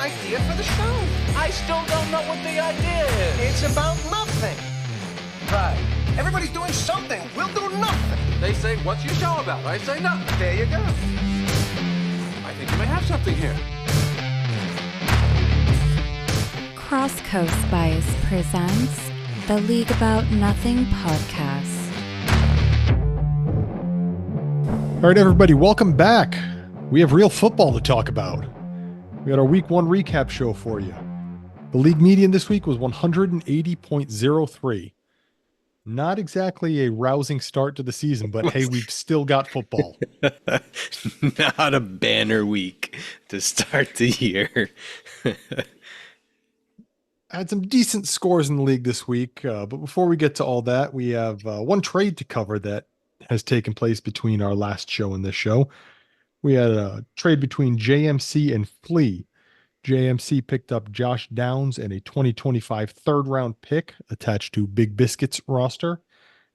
idea for the show. I still don't know what the idea is. It's about nothing. Right. Everybody's doing something. We'll do nothing. They say, what's your show about? I say nothing. There you go. I think you may have something here. Cross Coast Bias presents the League About Nothing podcast. All right, everybody, welcome back. We have real football to talk about. We got our week one recap show for you. The league median this week was 180.03. Not exactly a rousing start to the season, but hey, we've still got football. Not a banner week to start the year. Had some decent scores in the league this week, but before we get to all that, we have one trade to cover that has taken place between our last show and this show. We had a trade between JMC and Flea. JMC picked up Josh Downs and a 2025 third-round pick attached to Big Biscuit's roster,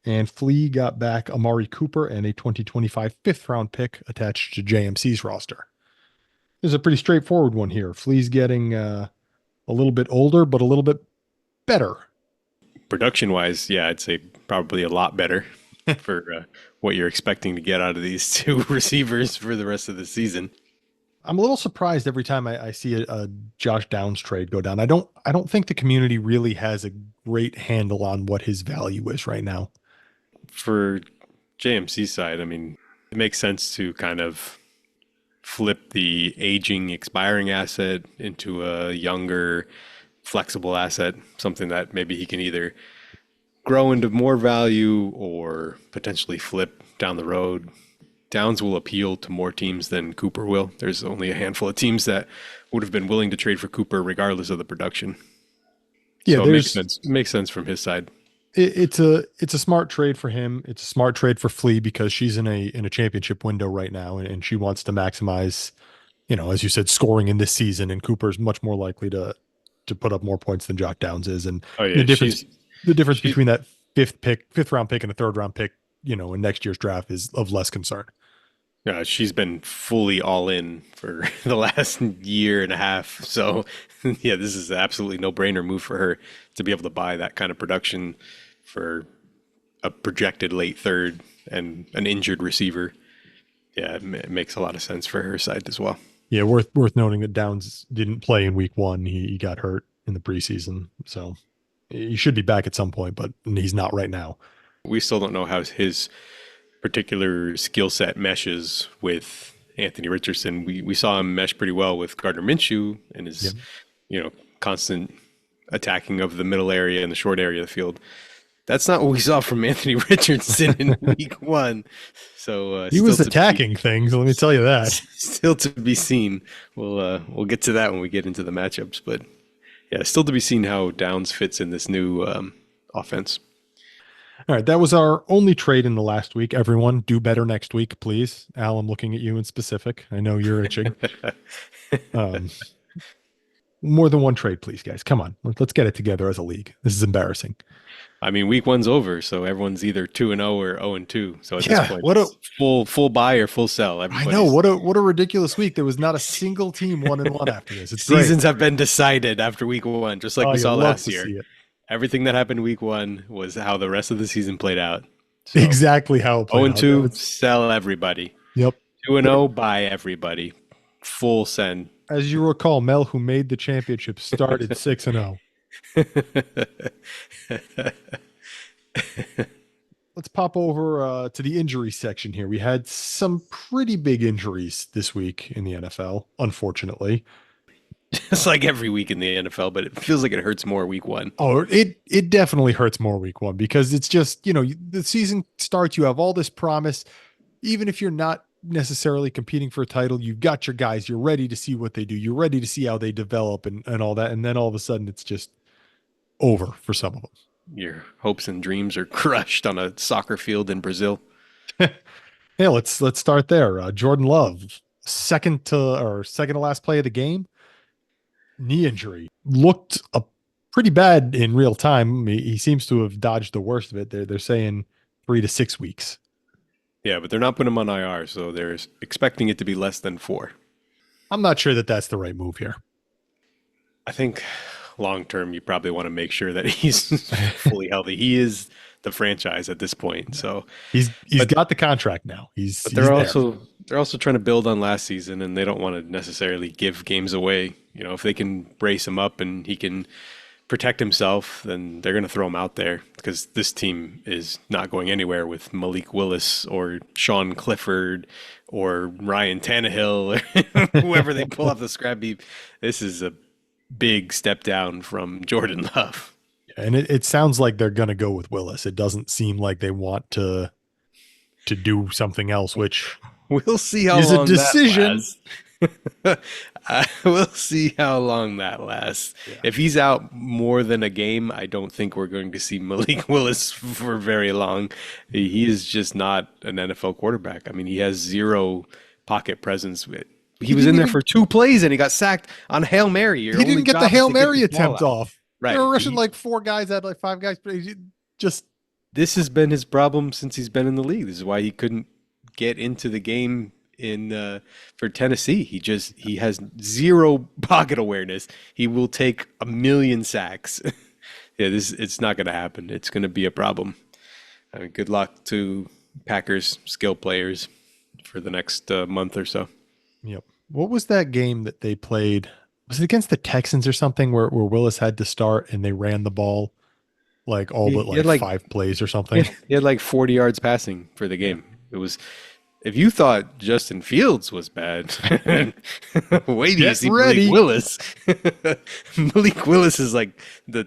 and Flea got back Amari Cooper and a 2025 fifth-round pick attached to JMC's roster. This is a pretty straightforward one here. Flea's getting a little bit older, but a little bit better. Production-wise, yeah, I'd say probably a lot better for what you're expecting to get out of these two receivers for the rest of the season. I'm a little surprised every time I see a Josh Downs trade go down. I don't think the community really has a great handle on what his value is right now. For JMC's side, I mean, it makes sense to kind of flip the aging, expiring asset into a younger, flexible asset, something that maybe he can either grow into more value or potentially flip down the road. Downs will appeal to more teams than Cooper will. There's only a handful of teams that would have been willing to trade for Cooper regardless of the production. Yeah, so it makes sense. It makes sense from his side. It's a smart trade for him. It's a smart trade for Flea because she's in a championship window right now, and she wants to maximize, as you said, scoring in this season. And Cooper's much more likely to put up more points than Josh Downs is. And the difference between that fifth round pick and a third round pick, in next year's draft is of less concern. Yeah, she's been fully all in for the last year and a half. So, yeah, this is an absolutely no-brainer move for her to be able to buy that kind of production for a projected late third and an injured receiver. Yeah, it makes a lot of sense for her side as well. Yeah, worth noting that Downs didn't play in week one. He got hurt in the preseason, so he should be back at some point, but he's not right now. We still don't know how his particular skill set meshes with Anthony Richardson. We saw him mesh pretty well with Gardner Minshew and his constant attacking of the middle area and the short area of the field. That's not what we saw from Anthony Richardson in week one. So he was attacking things. Let me tell you that. Still to be seen. We'll get to that when we get into the matchups. But yeah, still to be seen how Downs fits in this new offense. All right, that was our only trade in the last week. Everyone, do better next week, please. Al, I'm looking at you in specific. I know you're itching. More than one trade, please, guys. Come on, let's get it together as a league. This is embarrassing. I mean, week one's over, so everyone's either 2-0 or 0-2. So at this point, what a full buy or full sell. I know what a ridiculous week. There was not a single team 1-1 after this. It's Seasons great. have been decided after week one, just like we saw last year. Everything that happened week one was how the rest of the season played out. So, exactly how it played 0-2, out. sell everybody. Yep. 2-0, buy everybody. Full send. As you recall, Mel, who made the championship, started 6-0. Let's pop over to the injury section here. We had some pretty big injuries this week in the NFL, unfortunately. It's like every week in the NFL, but it feels like it hurts more week one. Oh, it definitely hurts more week one because it's just, the season starts, you have all this promise. Even if you're not necessarily competing for a title, you've got your guys, you're ready to see what they do. You're ready to see how they develop and all that. And then all of a sudden it's just over for some of them. Your hopes and dreams are crushed on a soccer field in Brazil. Hey, let's start there. Jordan Love, second to last play of the game. Knee injury looked pretty bad in real time. He seems to have dodged the worst of it. They're saying 3 to 6 weeks. Yeah, but they're not putting him on IR, so they're expecting it to be less than 4. I'm not sure that that's the right move here. I think long term, you probably want to make sure that he's fully healthy. He is the franchise at this point. So, He's but got the contract now. but He's there. they're also trying to build on last season, and they don't want to necessarily give games away. You know, if they can brace him up and he can protect himself, then they're going to throw him out there because this team is not going anywhere with Malik Willis or Sean Clifford or Ryan Tannehill or whoever they pull off the scrap heap. This is a big step down from Jordan Love. And it sounds like they're going to go with Willis. It doesn't seem like they want to do something else, which we'll see how is long a decision. That lasts. We'll see how long that lasts. Yeah. If he's out more than a game, I don't think we're going to see Malik Willis for very long. He is just not an NFL quarterback. I mean, he has zero pocket presence. He was in there for 2 plays and he got sacked on Hail Mary. He didn't get the Hail Mary attempt off. Right. They were rushing like 4 guys at like 5 guys. Just this has been his problem since he's been in the league. This is why he couldn't get into the game for Tennessee. He has zero pocket awareness. He will take 1,000,000 sacks. Yeah, it's not going to happen. It's going to be a problem. I mean, good luck to Packers skill players for the next month or so. Yep. What was that game that they played? Was it against the Texans or something where Willis had to start and they ran the ball like all but like 5 plays or something? He had like 40 yards passing for the game. It was, if you thought Justin Fields was bad, wait till you see Malik Willis. Malik Willis is like the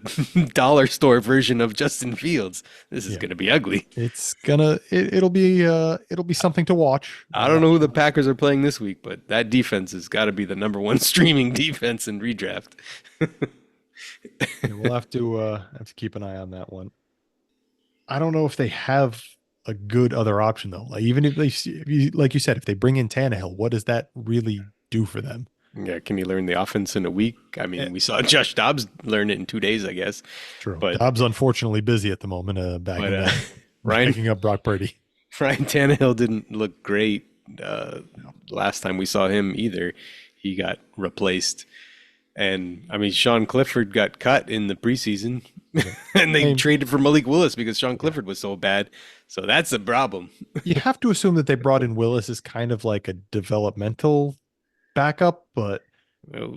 dollar store version of Justin Fields. This is going to be ugly. It'll be something to watch. I don't know who the Packers are playing this week, but that defense has got to be the #1 streaming defense in redraft. We'll have to keep an eye on that one. I don't know if they have a good other option though. Like even if like you said, if they bring in Tannehill, what does that really do for them? Yeah, can you learn the offense in a week? I mean, we saw Josh Dobbs learn it in 2 days, I guess. True. But Dobbs unfortunately busy at the moment, backing up Brock Purdy. Ryan Tannehill didn't look great last time we saw him either. He got replaced. And I mean, Sean Clifford got cut in the preseason, and they traded for Malik Willis because Sean Clifford was so bad. So that's a problem. You have to assume that they brought in Willis as kind of like a developmental backup, but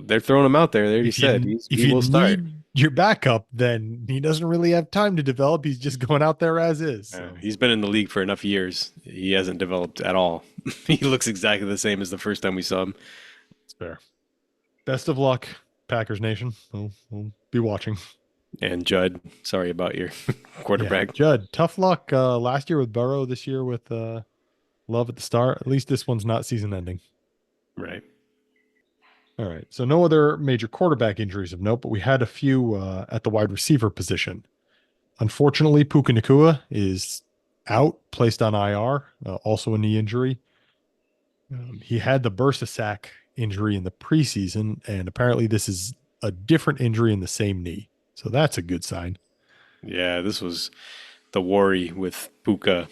they're throwing him out there. They already said he will start. Your backup, then he doesn't really have time to develop. He's just going out there as is. So. He's been in the league for enough years. He hasn't developed at all. He looks exactly the same as the first time we saw him. It's fair. Best of luck, Packers Nation. We'll be watching. And Judd, sorry about your quarterback. Yeah, Judd, tough luck last year with Burrow, this year with Love at the start. At least this one's not season ending. Right. All right. So no other major quarterback injuries of note, but we had a few at the wide receiver position. Unfortunately, Puka Nacua is out, placed on IR, also a knee injury. He had the bursa sack injury in the preseason, and apparently this is a different injury in the same knee. So that's a good sign. Yeah, this was the worry with Puka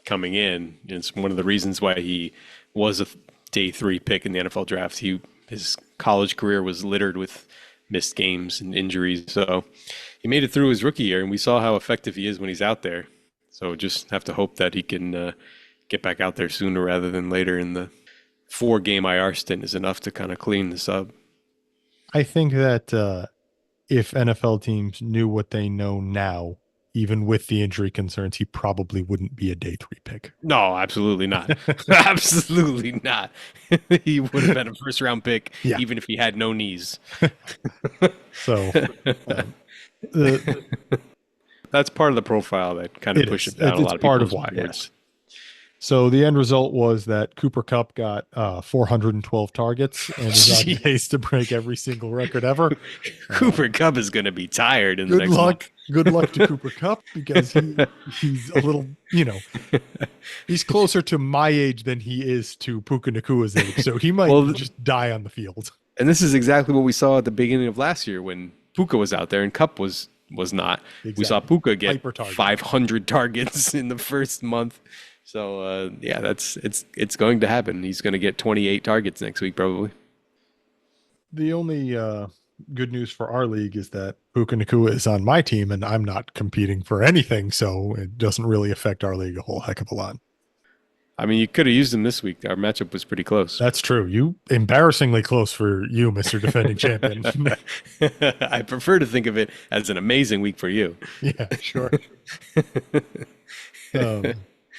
coming in. It's one of the reasons why he was a day 3 pick in the NFL draft. His college career was littered with missed games and injuries. So he made it through his rookie year, and we saw how effective he is when he's out there. So just have to hope that he can get back out there sooner rather than later. In the 4-game IR stint is enough to kind of clean this up. I think that if NFL teams knew what they know now, even with the injury concerns, he probably wouldn't be a day 3 pick. No, absolutely not. Absolutely not. He would have been a first-round pick, even if he had no knees. So that's part of the profile that kind of pushes down a lot of part of why. Yes. So the end result was that Cooper Kupp got 412 targets and is on pace to break every single record ever. Cooper Kupp is going to be tired in the next month. Good luck to Cooper Kupp because he's a little, he's closer to my age than he is to Puka Nakua's age. So he might just die on the field. And this is exactly what we saw at the beginning of last year when Puka was out there and Kupp was not. Exactly. We saw Puka get 500 targets in the first month. So it's going to happen. He's going to get 28 targets next week probably. The only good news for our league is that Puka Nakua is on my team and I'm not competing for anything, so it doesn't really affect our league a whole heck of a lot. I mean, you could have used him this week. Our matchup was pretty close. That's true. You embarrassingly close for you, Mr. Defending Champion. I prefer to think of it as an amazing week for you. Yeah, sure.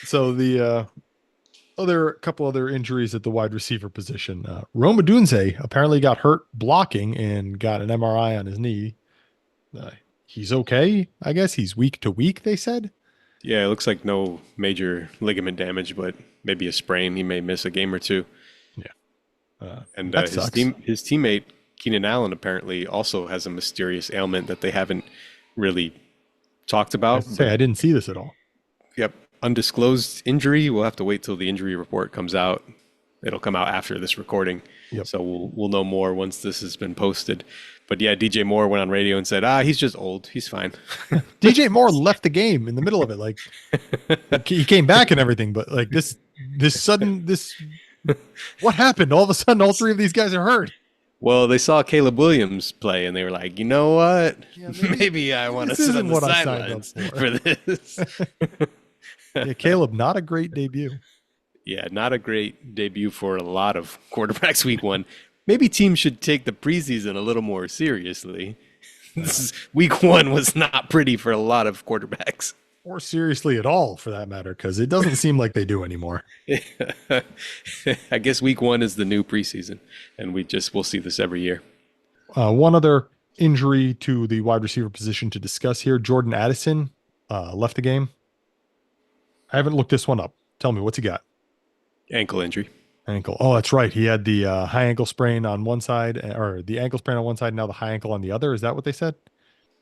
So the a couple other injuries at the wide receiver position. Roma Dunze apparently got hurt blocking and got an MRI on his knee. He's okay. I guess he's week to week, they said. Yeah, it looks like no major ligament damage, but maybe a sprain. He may miss a game or two. Yeah. And that his teammate, Keenan Allen, apparently also has a mysterious ailment that they haven't really talked about. I didn't see this at all. Yep. Undisclosed injury. We'll have to wait till the injury report comes out. It'll come out after this recording. Yep. So we'll know more once this has been posted. But yeah, DJ Moore went on radio and said, he's just old. He's fine. DJ Moore left the game in the middle of it. Like he came back and everything, but like this what happened? All of a sudden, all three of these guys are hurt. Well, they saw Caleb Williams play and they were like, you know what? Yeah, maybe I want to sit on the sidelines for this. Yeah, Caleb, not a great debut. Yeah, not a great debut for a lot of quarterbacks week one. Maybe teams should take the preseason a little more seriously. Week one was not pretty for a lot of quarterbacks. Or seriously at all, for that matter, because it doesn't seem like they do anymore. I guess week one is the new preseason, and we'll see this every year. One other injury to the wide receiver position to discuss here. Jordan Addison left the game. I haven't looked this one up. Tell me, what's he got? Ankle injury. Ankle. Oh, that's right. He had the high ankle sprain on one side, or the ankle sprain on one side, now the high ankle on the other. Is that what they said?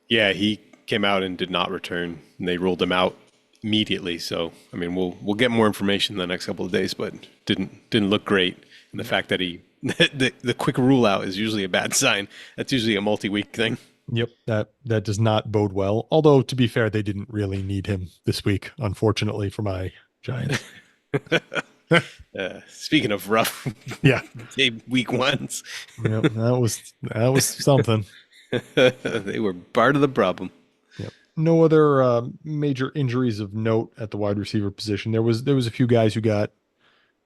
Yeah, he came out and did not return, and they ruled him out immediately. So, I mean, we'll get more information in the next couple of days, but didn't look great. And the fact that the quick rule out is usually a bad sign. That's usually a multi-week thing. Yep, that does not bode well. Although, to be fair, they didn't really need him this week, unfortunately, for my Giants. Speaking of rough, week ones. Yep, that was something. They were part of the problem. Yep. No other major injuries of note at the wide receiver position. There was a few guys who got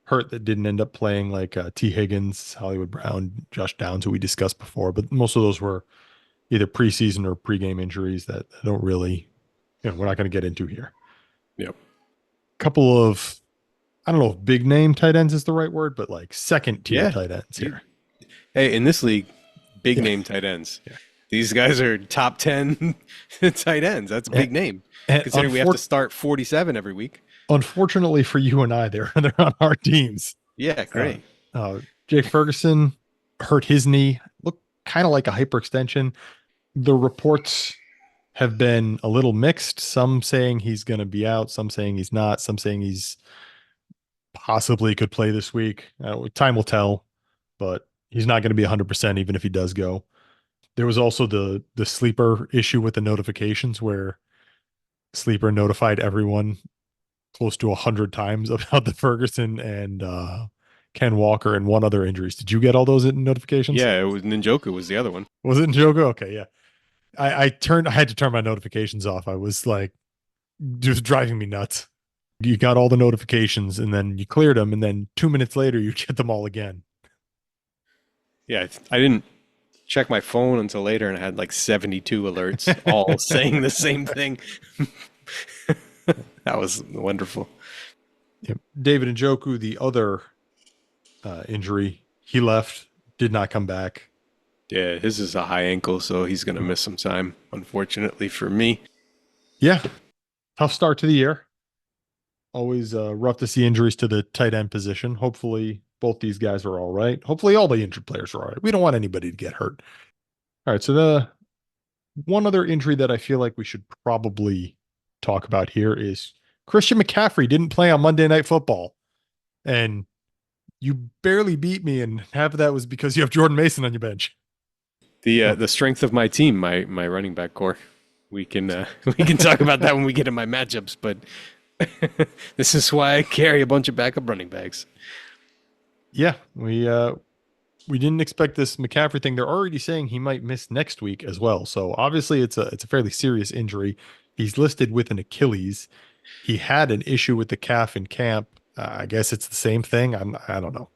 hurt that didn't end up playing, like T. Higgins, Hollywood Brown, Josh Downs, who we discussed before. But most of those were either preseason or pregame injuries that don't really, we're not going to get into here. Yep. Couple of, I don't know if big name tight ends is the right word, but like second tier tight ends here. Hey, in this league, big name tight ends. Yeah. These guys are top 10 tight ends. That's a big name. Considering we have to start 47 every week. Unfortunately for you and I, they're on our teams. Yeah, great. Jake Ferguson hurt his knee. Looked kind of like a hyperextension. The reports have been a little mixed. Some saying he's going to be out. Some saying he's not. Some saying he's possibly could play this week. Time will tell, but he's not going to be 100% even if he does go. There was also the Sleeper issue with the notifications where Sleeper notified everyone close to 100 times about the Ferguson and Ken Walker and one other injuries. Did you get all those notifications? Yeah, it was Njoku was the other one. Was it Njoku? Okay, yeah. I had to turn my notifications off. I was like, it was driving me nuts. You got all the notifications and then you cleared them, and then 2 minutes later you get them all again. Yeah, I didn't check my phone until later, and I had like 72 alerts all saying the same thing. That was wonderful. Yep. David Njoku, the other injury, he left, did not come back. Yeah, his is a high ankle, so he's going to miss some time, unfortunately for me. Yeah, tough start to the year. Always rough to see injuries to the tight end position. Hopefully both these guys are all right. Hopefully all the injured players are all right. We don't want anybody to get hurt. All right, so the one other injury that I feel like we should probably talk about here is Christian McCaffrey didn't play on Monday Night Football. And you barely beat me, and half of that was because you have Jordan Mason on your bench. The strength of my team, my running back core. We can talk about that when we get in my matchups, but this is why I carry a bunch of backup running backs. Yeah, we we didn't expect this McCaffrey thing. They're already saying he might miss next week as well. So obviously it's a fairly serious injury. He's listed with an Achilles. He had an issue with the calf in camp. I guess it's the same thing. I don't know.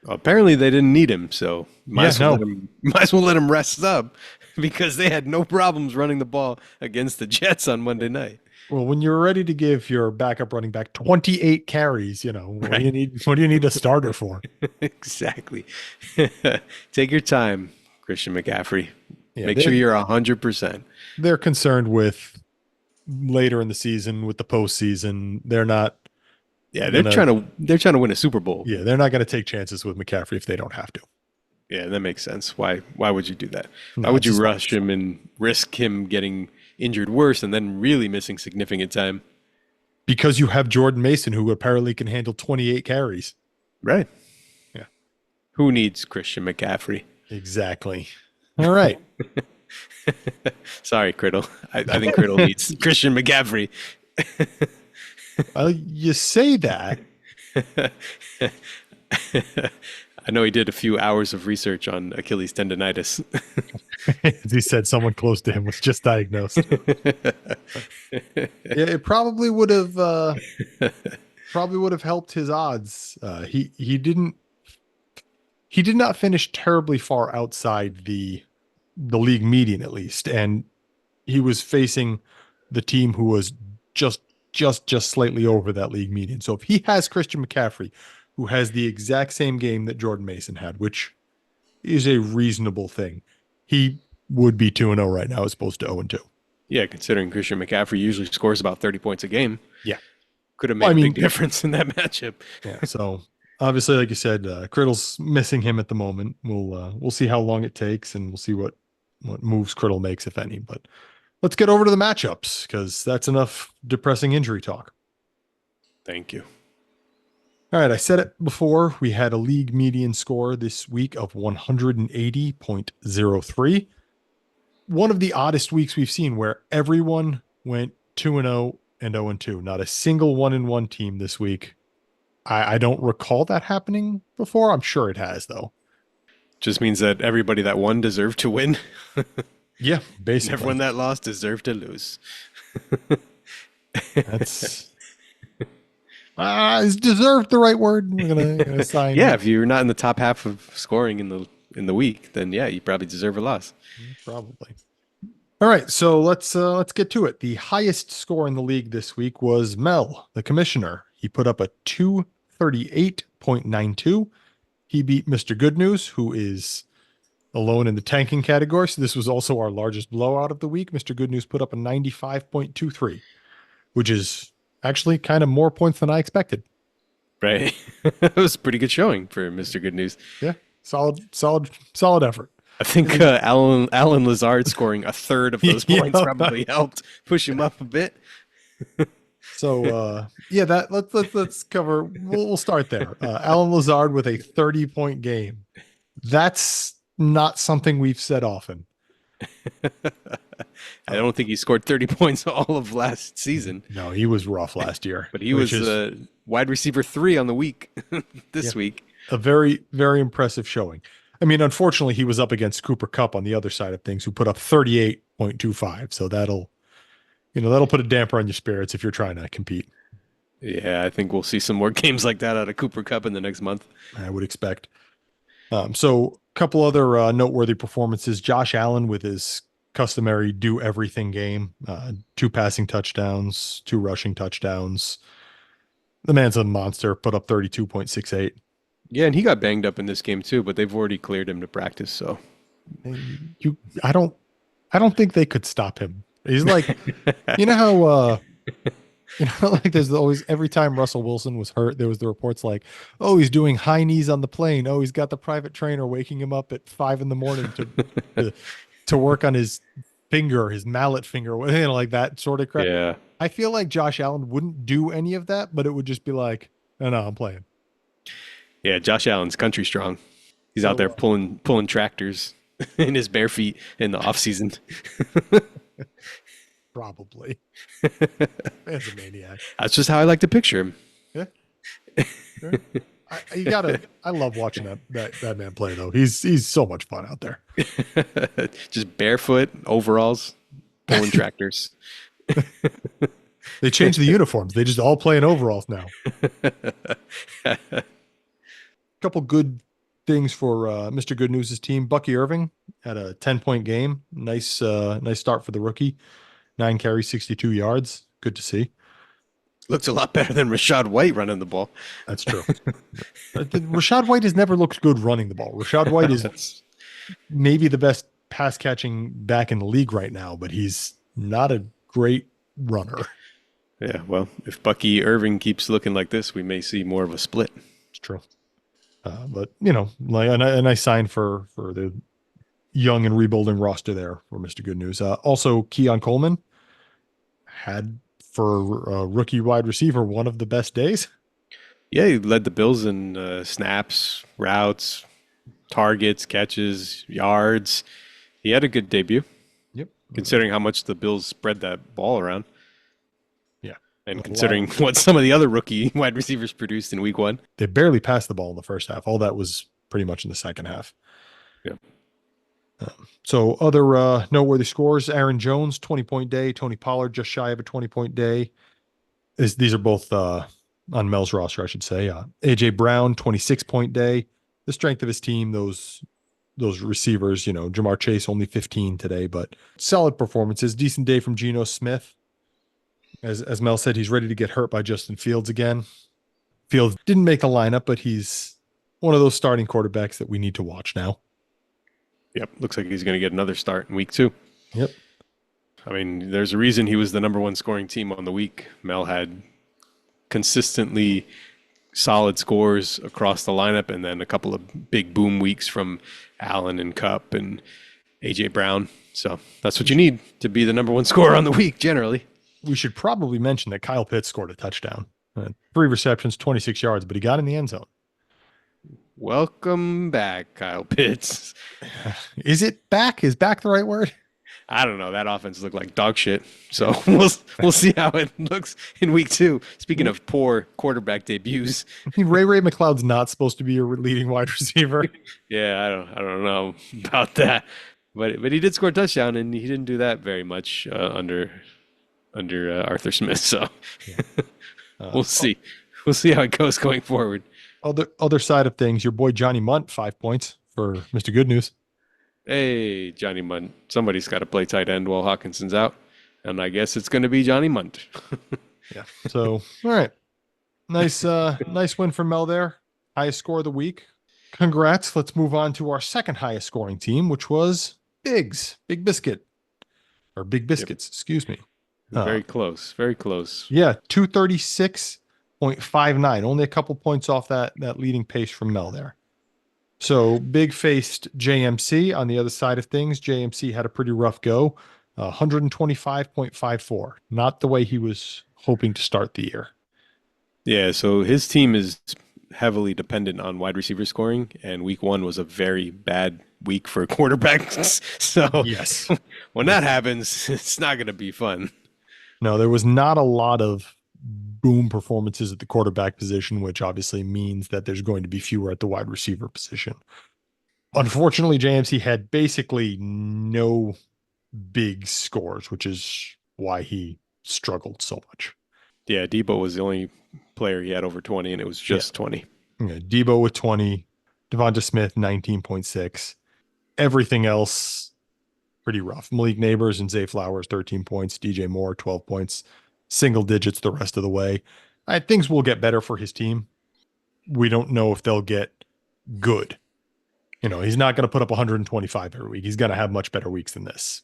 Apparently they didn't need him, so might as well no. let him rest up because they had no problems running the ball against the Jets on Monday night. Well, when you're ready to give your backup running back 28 carries, what do you need a starter for? Exactly. Take your time, Christian McCaffrey. Yeah, Make sure you're 100%. They're concerned with later in the season, with the postseason. They're not. Yeah, they're trying to win a Super Bowl. Yeah, they're not going to take chances with McCaffrey if they don't have to. Yeah, that makes sense. Why would you do that? No, Why would you rush him and risk him getting injured worse and then really missing significant time? Because you have Jordan Mason, who apparently can handle 28 carries. Right. Yeah. Who needs Christian McCaffrey? Exactly. All right. Sorry, Criddle. I think Criddle needs Christian McCaffrey. You say that. I know he did a few hours of research on Achilles tendonitis. He said someone close to him was just diagnosed. Yeah, it probably would have helped his odds. He did not finish terribly far outside the league median, at least, and he was facing the team who was just slightly over that league median. So if he has Christian McCaffrey, who has the exact same game that Jordan Mason had, which is a reasonable thing, he would be 2-0 right now as opposed to 0-2. Yeah, considering Christian McCaffrey usually scores about 30 points a game. Yeah. Could have made a big difference in that matchup. Yeah, so obviously, like you said, Criddle's missing him at the moment. We'll see how long it takes, and we'll see what moves Criddle makes, if any. But let's get over to the matchups, because that's enough depressing injury talk. Thank you. All right, I said it before. We had a league median score this week of 180.03. One of the oddest weeks we've seen, where everyone went 2-0 and 0-2. Not a single 1-1 team this week. I don't recall that happening before. I'm sure it has, though. Just means that everybody that won deserved to win. Yeah, basically. Everyone that lost deserved to lose. That's is deserved the right word? We're gonna sign. Yeah, if you're not in the top half of scoring in the week, then yeah, you probably deserve a loss. Probably. All right, so let's get to it. The highest score in the league this week was Mel, the commissioner. He put up a 238.92. He beat Mr. Good News, who is alone in the tanking category. So this was also our largest blowout of the week. Mr. Good News put up a 95.23, which is actually kind of more points than I expected. Right. It was a pretty good showing for Mr. Good News. Yeah. Solid effort. I think Alan Lazard scoring a third of those points probably helped push him up a bit. So that let's cover. We'll start there. Alan Lazard with a 30-point game. That's not something we've said often. I don't think he scored 30 points all of last season. No, he was rough last year. But he was wide receiver 3 on the week this week. A very, very impressive showing. I mean, unfortunately, he was up against Cooper Kupp on the other side of things, who put up 38.25. So that'll put a damper on your spirits if you're trying to compete. Yeah, I think we'll see some more games like that out of Cooper Kupp in the next month. I would expect. So a couple other noteworthy performances. Josh Allen with his customary do everything game, 2 passing touchdowns, 2 rushing touchdowns. The man's a monster, put up 32.68. Yeah, and he got banged up in this game too, but they've already cleared him to practice. So I don't think they could stop him. He's like, you know how like there's always, every time Russell Wilson was hurt, there was the reports like, oh, he's doing high knees on the plane. Oh, he's got the private trainer waking him up at 5 a.m. to work on his finger, his mallet finger, like that sort of crap. Yeah. I feel like Josh Allen wouldn't do any of that, but it would just be like, no, I'm playing. Yeah, Josh Allen's country strong. He's out there pulling tractors in his bare feet in the off season. Probably. Man's a maniac. That's just how I like to picture him. Yeah. Sure. I love watching that man play though. He's so much fun out there. Just barefoot, overalls, pulling tractors. They changed the uniforms. They just all play in overalls now. Couple good things for Mr. Good News' team. Bucky Irving had a 10-point game. Nice start for the rookie. 9 carries, 62 yards. Good to see. Looks a lot better than Rashad White running the ball. That's true. Rashad White has never looked good running the ball. Rashad White is maybe the best pass catching back in the league right now, but he's not a great runner. Yeah, well, if Bucky Irving keeps looking like this, we may see more of a split. It's true. But like a nice sign for the young and rebuilding roster there for Mr. Good News. Also, Keon Coleman had, for a rookie wide receiver, one of the best days. Yeah, he led the Bills in snaps, routes, targets, catches, yards. He had a good debut. Yep. Considering how much the Bills spread that ball around. Yeah. And considering what some of the other rookie wide receivers produced in week 1. They barely passed the ball in the first half. All that was pretty much in the second half. Yeah. So other noteworthy scores: Aaron Jones, 20-point day. Tony Pollard, just shy of a 20-point day. These are both on Mel's roster, I should say. AJ Brown, 26-point day. The strength of his team, those receivers, Jamar Chase only 15 today, but solid performances. Decent day from Geno Smith. As Mel said, he's ready to get hurt by Justin Fields again. Fields didn't make the lineup, but he's one of those starting quarterbacks that we need to watch now. Yep, looks like he's going to get another start in week 2. Yep. I mean, there's a reason he was the number 1 scoring team on the week. Mel had consistently solid scores across the lineup, and then a couple of big boom weeks from Allen and Kupp and AJ Brown. So that's what you need to be the number 1 scorer on the week, generally. We should probably mention that Kyle Pitts scored a touchdown. 3 receptions, 26 yards, but he got in the end zone. Welcome back, Kyle Pitts. Is it back? Is back the right word? I don't know. That offense looked like dog shit. So we'll see how it looks in week 2. Speaking of poor quarterback debuts. Ray McLeod's not supposed to be your leading wide receiver. Yeah, I don't know about that. But he did score a touchdown, and he didn't do that very much under Arthur Smith. So we'll see. We'll see how it goes going forward. Other side of things, your boy Johnny Munt, 5 points for Mr. Good News. Hey, Johnny Munt. Somebody's got to play tight end while Hawkinson's out, and I guess it's going to be Johnny Munt. Yeah. So, all right. Nice win for Mel there. Highest score of the week. Congrats. Let's move on to our second highest scoring team, which was Big Biscuits, excuse me. Very close. Very close. Yeah, 236.59. Only a couple points off that leading pace from Mel there. So Big faced JMC on the other side of things. JMC had a pretty rough go. 125.54. Not the way he was hoping to start the year. Yeah, so his team is heavily dependent on wide receiver scoring, and week 1 was a very bad week for quarterbacks. So yes, when that happens, it's not going to be fun. No, there was not a lot of boom performances at the quarterback position, which obviously means that there's going to be fewer at the wide receiver position. Unfortunately, JMC had basically no big scores, which is why he struggled so much. Yeah, Debo was the only player he had over 20, and it was just 20. Yeah, Debo with 20, Devonta Smith 19.6. Everything else pretty rough. Malik Neighbors and Zay Flowers 13 points, DJ Moore 12 points, single digits the rest of the way. Things will get better for his team. We don't know if they'll get good. He's not going to put up 125 every week. He's going to have much better weeks than this.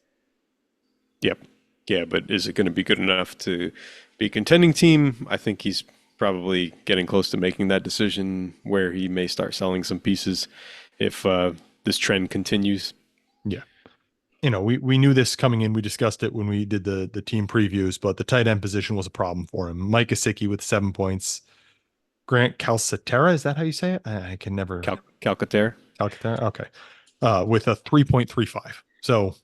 Yep. Yeah, but is it going to be good enough to be a contending team? I think he's probably getting close to making that decision where he may start selling some pieces if this trend continues. Yeah. We knew this coming in. We discussed it when we did the team previews, but the tight end position was a problem for him. Mike Gesicki with 7 points. Grant Calcaterra, is that how you say it? I can never. Calcaterra. Calcaterra, okay. With a 3.35. So.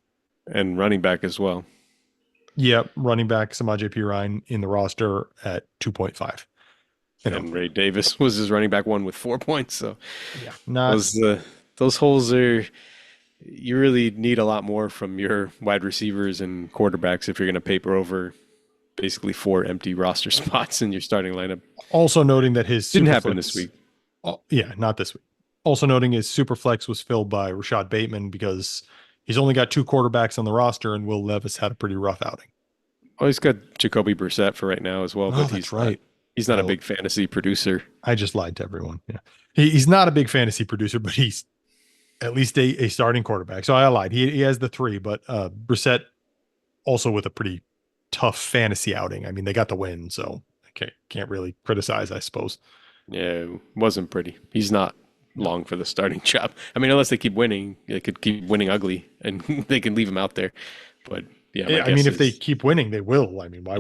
And running back as well. Yep, running back Samaje Perine in the roster at 2.5. And Ray Davis was his running back 1 with 4 points. So yeah, not those holes are. You really need a lot more from your wide receivers and quarterbacks if you're going to paper over basically 4 empty roster spots in your starting lineup. Also noting that his didn't happen this week. Yeah, not this week. Also noting his super flex was filled by Rashad Bateman because he's only got 2 quarterbacks on the roster, and Will Levis had a pretty rough outing. Oh, he's got Jacoby Brissett for right now as well. But that's right. He's not a big fantasy producer. I just lied to everyone. Yeah, he's not a big fantasy producer, but he's at least a starting quarterback. So I lied. He has the 3, but Brissett also with a pretty tough fantasy outing. I mean, they got the win, so I can't really criticize, I suppose. Yeah, it wasn't pretty. He's not long for the starting job. I mean, unless they keep winning, they could keep winning ugly, and they can leave him out there. But yeah, I mean, if they keep winning, they will. I mean, why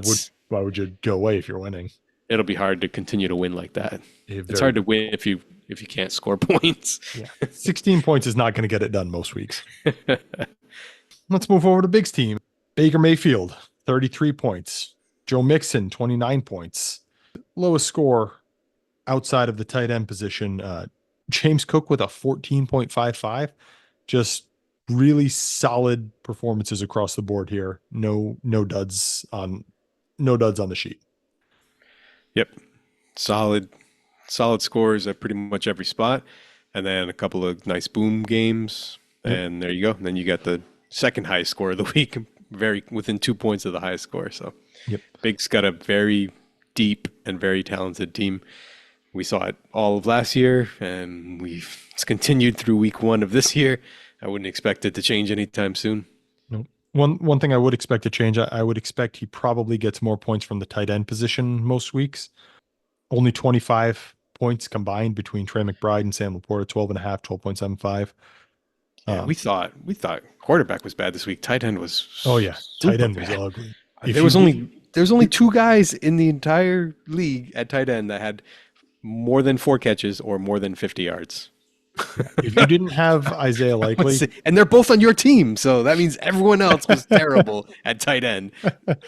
would you go away if you're winning? It'll be hard to continue to win like that. It's hard to win if you can't score points. Yeah, 16 points is not going to get it done most weeks. Let's move over to Big's team. Baker Mayfield, 33 points. Joe Mixon, 29 points. Lowest score outside of the tight end position, James Cook with a 14.55. Just really solid performances across the board here. No duds on the sheet. Yep. Solid scores at pretty much every spot. And then a couple of nice boom games. And there you go. And then you got the second highest score of the week, very within 2 points of the highest score. So Big's got a very deep and very talented team. We saw it all of last year, and it's continued through week 1 of this year. I wouldn't expect it to change anytime soon. Nope. One thing I would expect to change, I would expect he probably gets more points from the tight end position most weeks. Only 25 points combined between Trey McBride and Sam Laporta, 12.5, 12.75. Yeah, we thought quarterback was bad this week. Tight end was tight end was ugly. There's only 2 guys in the entire league at tight end that had more than 4 catches or more than 50 yards. If you didn't have Isaiah Likely, and they're both on your team, so that means everyone else was terrible at tight end.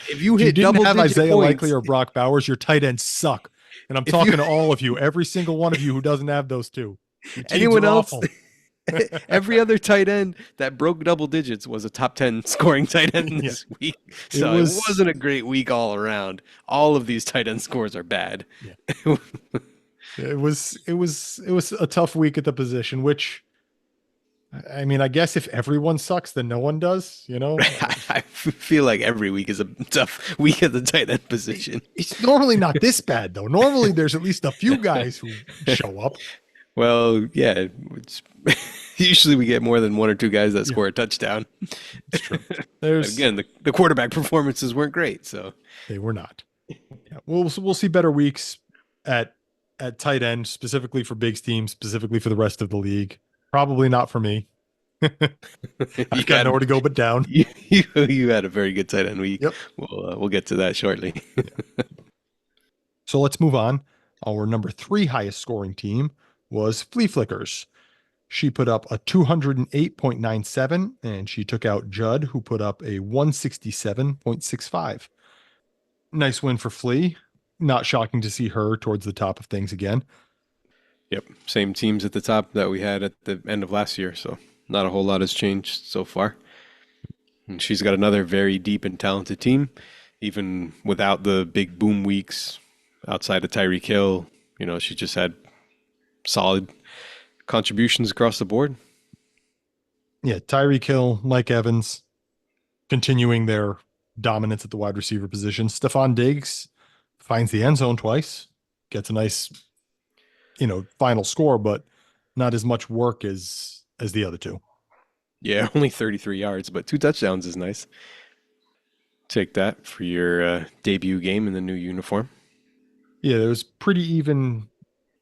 If you didn't have Isaiah Likely or Brock Bowers, your tight ends suck. And I'm talking to all of you, every single one of you who doesn't have those 2. Anyone else? Every other tight end that broke double digits was a top 10 scoring tight end this week. So it wasn't a great week all around. All of these tight end scores are bad. Yeah. It was a tough week at the position, which, I mean, I guess if everyone sucks, then no one does, you know? I feel like every week is a tough week at the tight end position. It's normally not this bad, though. Normally there's at least a few guys who show up. Well, yeah, usually we get more than 1 or 2 guys that score a touchdown. It's true. Again, the quarterback performances weren't great, so they were not. Yeah, we'll see better weeks at tight end, specifically for Big's team, specifically for the rest of the league. Probably not for me. I've got nowhere to go but down. You had a very good tight end week. Yep. We'll get to that shortly. So let's move on. Our number 3 highest scoring team was Flea Flickers. She put up a 208.97, and she took out Judd, who put up a 167.65. Nice win for Flea. Not shocking to see her towards the top of things again. Yep. Same teams at the top that we had at the end of last year. So not a whole lot has changed so far. And she's got another very deep and talented team, even without the big boom weeks outside of Tyreek Hill. You know, she just had solid contributions across the board. Yeah. Tyreek Hill, Mike Evans, continuing their dominance at the wide receiver position. Stephon Diggs finds the end zone twice, gets a nice, final score, but not as much work as the other 2. Yeah, only 33 yards, but 2 touchdowns is nice. Take that for your debut game in the new uniform. Yeah, there was pretty even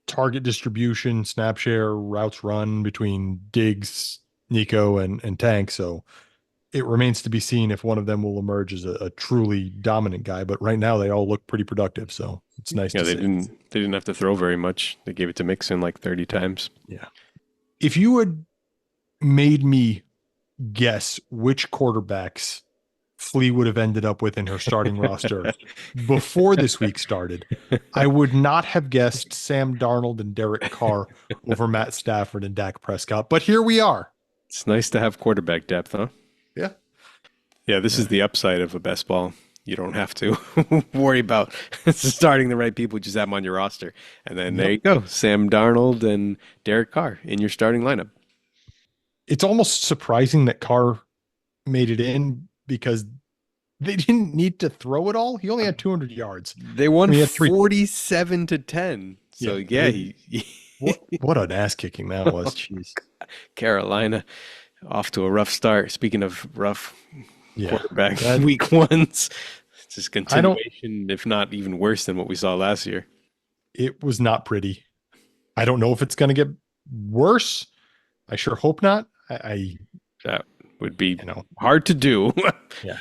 target distribution, snap share, routes run between Diggs, Nico, and Tank. So it remains to be seen if one of them will emerge as a truly dominant guy. But right now they all look pretty productive. So it's nice to see. They didn't have to throw very much. They gave it to Mixon like 30 times. Yeah. If you had made me guess which quarterbacks Flea would have ended up with in her starting roster before this week started. I would not have guessed Sam Darnold and Derek Carr over Matt Stafford and Dak Prescott, but here we are. It's nice to have quarterback depth, huh? Yeah. Yeah, this is the upside of a best ball. You don't have to worry about starting the right people. Just have them on your roster. And then there you go. Sam Darnold and Derek Carr in your starting lineup. It's almost surprising that Carr made it in because they didn't need to throw it all. He only had 200 yards. They won he had 47-10. So what an ass kicking that was. Jeez. Carolina off to a rough start. Speaking of rough quarterback week ones, it's just continuation, if not even worse than what we saw last year. It was not pretty. I don't know if it's going to get worse. I sure hope not. That would be hard to do. Yeah.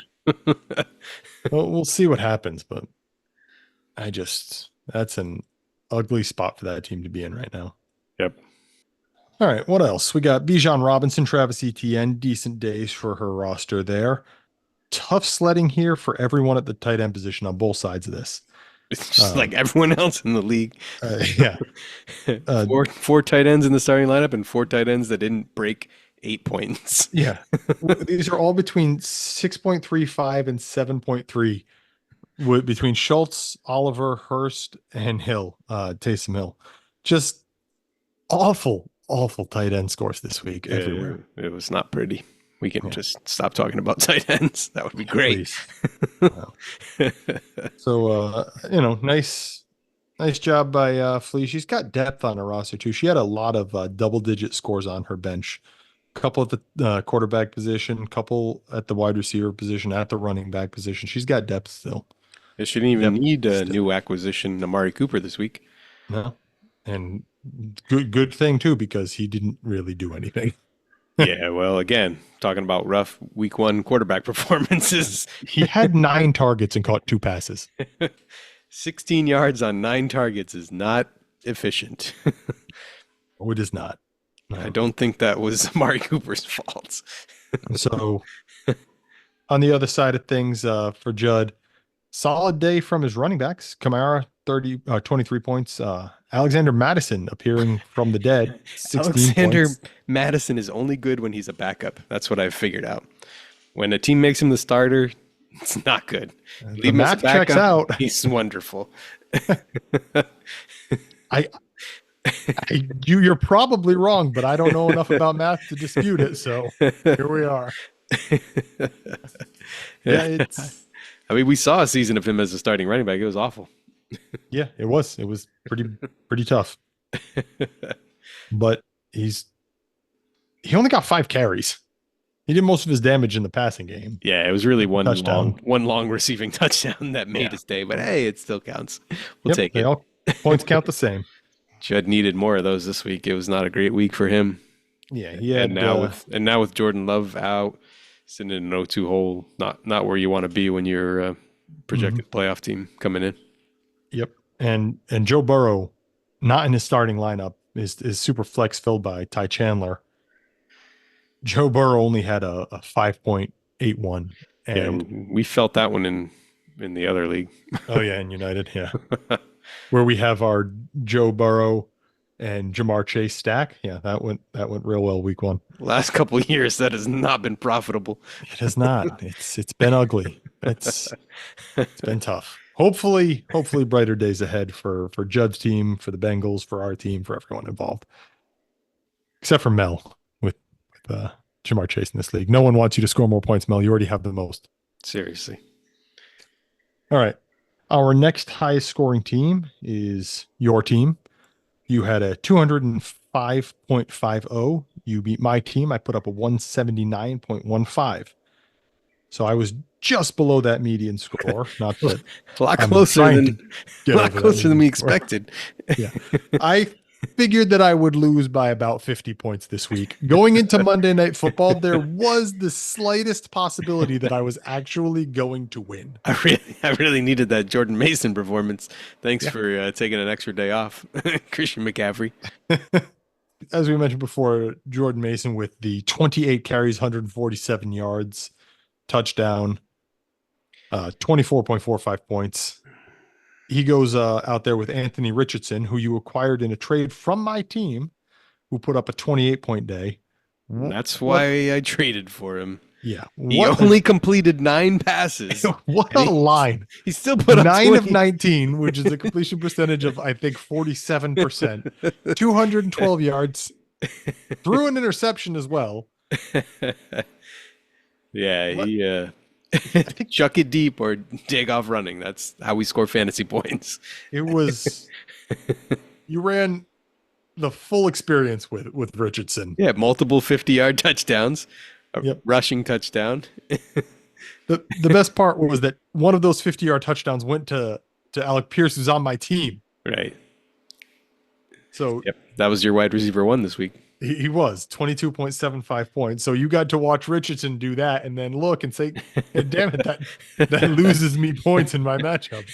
Well, we'll see what happens, but that's an ugly spot for that team to be in right now. Yep. All right. What else? We got Bijan Robinson, Travis Etienne, decent days for her roster there. Tough sledding here for everyone at the tight end position on both sides of this. It's just like everyone else in the league. Yeah. Four tight ends in the starting lineup and 4 tight ends that didn't break 8 points. Yeah. These are all between 6.35 and 7.3 between Schultz, Oliver, Hurst, and Hill, Taysom Hill. Just awful tight end scores this week everywhere. It was not pretty. We can just stop talking about tight ends. That would be great. So, nice job by Flea. She's got depth on her roster too. She had a lot of double-digit scores on her bench. A couple at the quarterback position, a couple at the wide receiver position, at the running back position. She's got depth still. She didn't even need a new acquisition, Amari Cooper, this week. No, and good thing too, because he didn't really do anything. Yeah, well, again, talking about rough week 1 quarterback performances. He had 9 targets and caught 2 passes. 16 yards on 9 targets is not efficient. Oh, it is not. No. I don't think that was Amari Cooper's fault. So, on the other side of things, for Judd, solid day from his running backs. Kamara, 23 points. Alexander Madison appearing from the dead, 16 Alexander points. Madison is only good when he's a backup. That's what I've figured out. When a team makes him the starter, it's not good. Leave him as a backup, checks out. He's wonderful. You're probably wrong, but I don't know enough about math to dispute it. So here we are. We saw a season of him as a starting running back. It was awful. Yeah, it was. It was pretty tough. But he only got 5 carries. He did most of his damage in the passing game. Yeah, it was really one touchdown. long receiving touchdown that made his day. But hey, it still counts. We'll take it. All points count the same. Judd needed more of those this week. It was not a great week for him. Yeah, he had, and now with Jordan Love out, sitting in an 0-2 hole, not where you want to be when you're a projected playoff team coming in. Yep, and Joe Burrow, not in his starting lineup, is super flex filled by Ty Chandler. Joe Burrow only had a 5.81, and we felt that one in the other league. Oh yeah, in United, yeah, where we have our Joe Burrow and Jamar Chase stack. Yeah, that went real well week 1. Last couple of years, that has not been profitable. It has not. It's been ugly. It's been tough. Hopefully brighter days ahead for Judd's team, for the Bengals, for our team, for everyone involved. Except for Mel with Jamar Chase in this league. No one wants you to score more points, Mel. You already have the most. Seriously. All right. Our next highest scoring team is your team. You had a 205.50. You beat my team. I put up a 179.15. So I was just below that median score. Not that a lot closer than we expected. Yeah. I figured that I would lose by about 50 points this week. Going into Monday Night Football, there was the slightest possibility that I was actually going to win. I really needed that Jordan Mason performance. Thanks for taking an extra day off, Christian McCaffrey. As we mentioned before, Jordan Mason with the 28 carries, 147 yards, touchdown. 24.45 points. He goes out there with Anthony Richardson, who you acquired in a trade from my team, who put up a 28-point day. That's why I traded for him. Yeah. He only completed 9 passes. What a line. He still put up 9 of 19, which is a completion percentage of, I think, 47%. 212 yards. Threw an interception as well. Yeah, he chuck it deep or dig off running. That's how we score fantasy points. It was you ran the full experience with Richardson. Yeah, multiple 50-yard touchdowns, a rushing touchdown. The best part was that one of those 50-yard touchdowns went to Alec Pierce, who's on my team. Right. So that was your wide receiver 1 this week. He was 22.75 points. So you got to watch Richardson do that and then look and say, damn it, that loses me points in my matchup.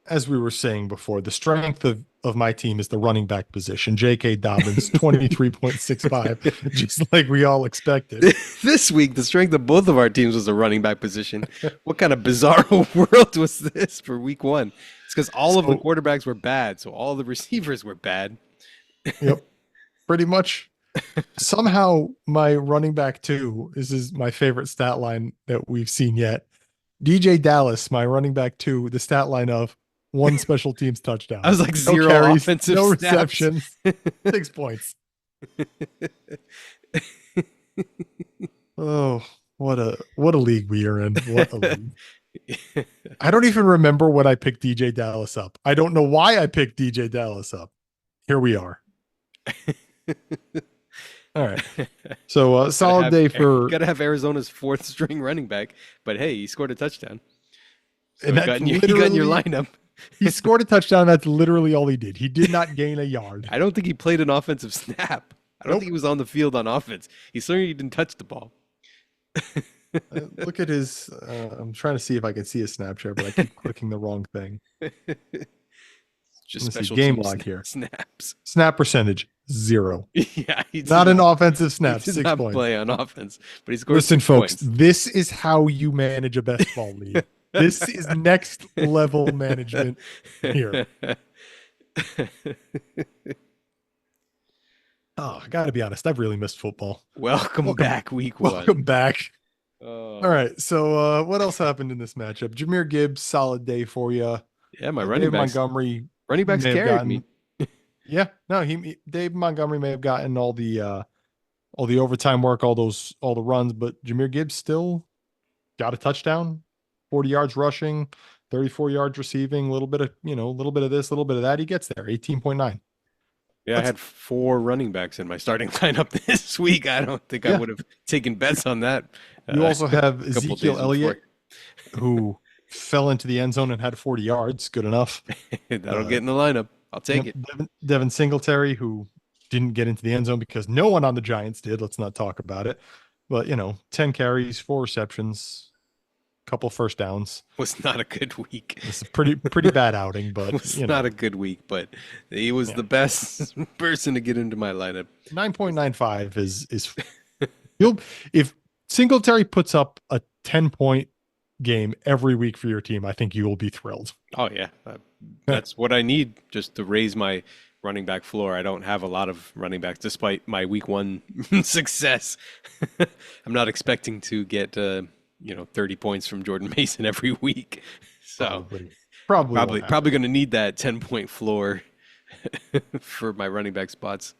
As we were saying before, the strength of my team is the running back position. J.K. Dobbins, 23.65, just like we all expected. This week, the strength of both of our teams was the running back position. What kind of bizarre world was this for week 1? It's because all of the quarterbacks were bad, so all the receivers were bad. Yep, pretty much. Somehow, my running back 2, this is my favorite stat line that we've seen yet. DJ Dallas, my running back 2, the stat line of 1 special teams touchdown. I was like, no 0 carries, offensive no snaps. receptions, 6 points. Oh, what a league we are in. What a league. I don't even remember when I picked DJ Dallas up. I don't know why I picked DJ Dallas up. Here we are. All right. So solid day for gotta have Arizona's 4th string running back, but hey, he scored a touchdown. So and he got in your lineup. He scored a touchdown. That's literally all he did. He did not gain a yard. I don't think he played an offensive snap. I don't think he was on the field on offense. He certainly didn't touch the ball. Look at his. I'm trying to see if I can see his Snapchat, but I keep clicking the wrong thing. Just special game team log here. Snaps. Snap percentage 0. Yeah, not an offensive snap. He did 6 not points. play on offense, but he scored. Listen, 6 folks, points. this is how you manage a best ball league. This is next level management here. Oh, I got to be honest. I've really missed football. Welcome back, week 1. Welcome back. All right. So what else happened in this matchup? Jameer Gibbs, solid day for you. Yeah, my running backs. Montgomery. Running backs carried me. Yeah. No, Dave Montgomery may have gotten all the overtime work, all the runs, but Jameer Gibbs still got a touchdown, 40 yards rushing, 34 yards receiving, a little bit of this, a little bit of that. He gets there, 18.9. Yeah, I had 4 running backs in my starting lineup this week. I don't think I would have taken bets on that. You also have Ezekiel Elliott, who fell into the end zone and had 40 yards. Good enough. That'll get in the lineup. I'll take it. Devin Singletary, who didn't get into the end zone because no one on the Giants did. Let's not talk about it. But, 10 carries, 4 receptions, couple first downs. Was not a good week. It's a pretty bad outing, but it was not a good week, but he was the best person to get into my lineup. 9.95 is if Singletary puts up a 10-point game every week for your team, I think you will be thrilled. Oh yeah. That's what I need just to raise my running back floor. I don't have a lot of running backs despite my week 1 success. I'm not expecting to get 30 points from Jordan Mason every week. So probably going to need that 10-point floor for my running back spots.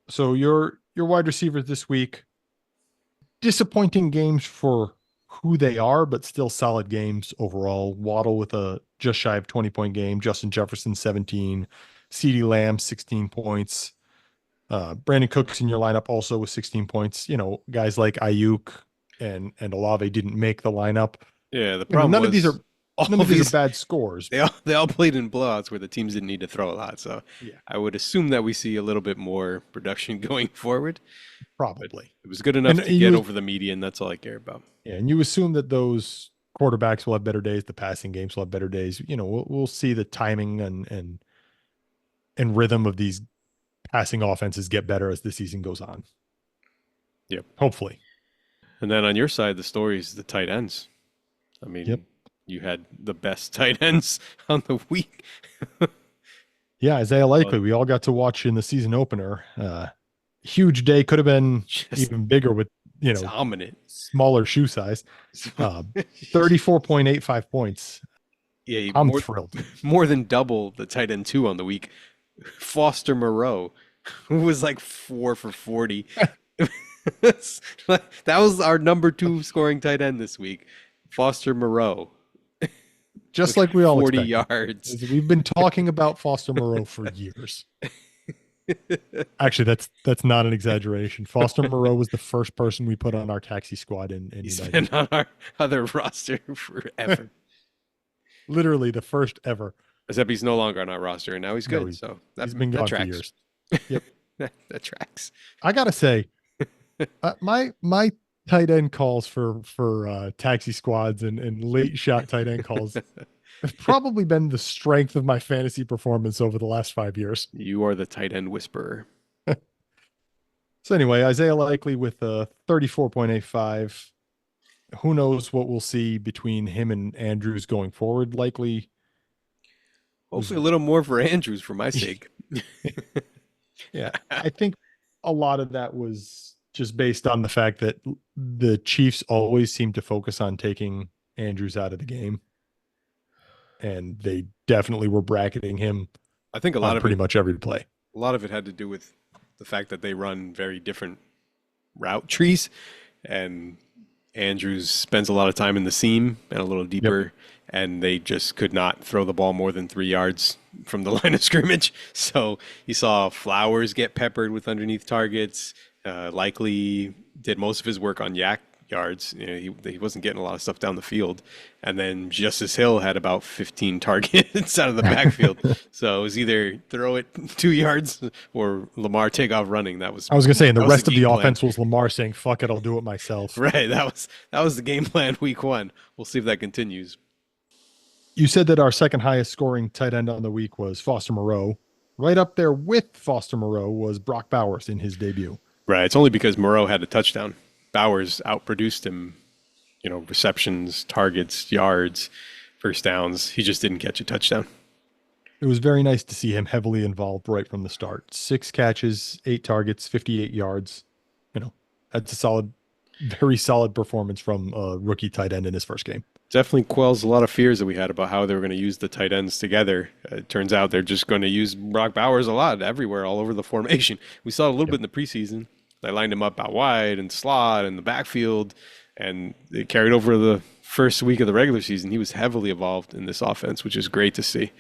So your wide receivers this week, disappointing games for who they are, but still solid games overall. Waddle with a just shy of 20-point game. Justin Jefferson, 17. CeeDee Lamb, 16 points. Brandon Cooks in your lineup also with 16 points. Guys like Ayuk and Olave didn't make the lineup. Yeah, the problem none of these are bad scores. They all played in blowouts where the teams didn't need to throw a lot. So I would assume that we see a little bit more production going forward. Probably. But it was good enough to get over the median. That's all I care about. Yeah, and you assume that those quarterbacks will have better days. The passing games will have better days. We'll see the timing and rhythm of these passing offenses get better as the season goes on. Yep. Hopefully. And then on your side, the story is the tight ends. I mean, Yep. you had the best tight ends on the week. Yeah, Isaiah Likely, we all got to watch in the season opener. Huge day, could have been Just even bigger with, dominant. smaller shoe size. 34.85 points. Yeah, I'm thrilled. more than double the tight end 2 on the week. Foster Moreau, who was like 4 for 40. That was our number 2 scoring tight end this week. Foster Moreau. Just like we all 40 expected. yards. We've been talking about Foster Moreau for years. Actually, that's not an exaggeration. Foster Moreau was the first person we put on our taxi squad in He's United. been on our other roster forever. Literally the first ever. Except he's no longer on our roster, and now he's good. So He's been gone for tracks. years. Yep. That tracks. I gotta say, my tight end calls for taxi squads and late shot tight end calls have probably been the strength of my fantasy performance over the last 5 years. You are the tight end whisperer. So anyway, Isaiah Likely with 34.85. Who knows what we'll see between him and Andrews going forward? Likely, hopefully a little more for Andrews for my sake. Yeah, I think a lot of that was just based on the fact that the Chiefs always seem to focus on taking Andrews out of the game, and they definitely were bracketing him. I think a lot of pretty much every play. A lot of it had to do with the fact that they run very different route trees, and Andrews spends a lot of time in the seam and a little deeper, and they just could not throw the ball more than 3 yards from the line of scrimmage. So you saw Flowers get peppered with underneath targets. Likely did most of his work on yak yards. He wasn't getting a lot of stuff down the field. And then Justice Hill had about 15 targets out of the backfield. So it was either throw it 2 yards or Lamar take off running. I was gonna say, and the rest of the game offense was Lamar saying, "Fuck it, I'll do it myself." Right. That was the game plan week 1. We'll see if that continues. You said that our second highest scoring tight end on the week was Foster Moreau. Right up there with Foster Moreau was Brock Bowers in his debut. Right. It's only because Moreau had a touchdown. Bowers outproduced him, receptions, targets, yards, first downs. He just didn't catch a touchdown. It was very nice to see him heavily involved right from the start. 6 catches, 8 targets, 58 yards. That's a solid, very solid performance from a rookie tight end in his first game. Definitely quells a lot of fears that we had about how they were going to use the tight ends together. It turns out they're just going to use Brock Bowers a lot everywhere, all over the formation. We saw it a little bit in the preseason. They lined him up out wide and slot and the backfield, and it carried over the first week of the regular season. He was heavily involved in this offense, which is great to see.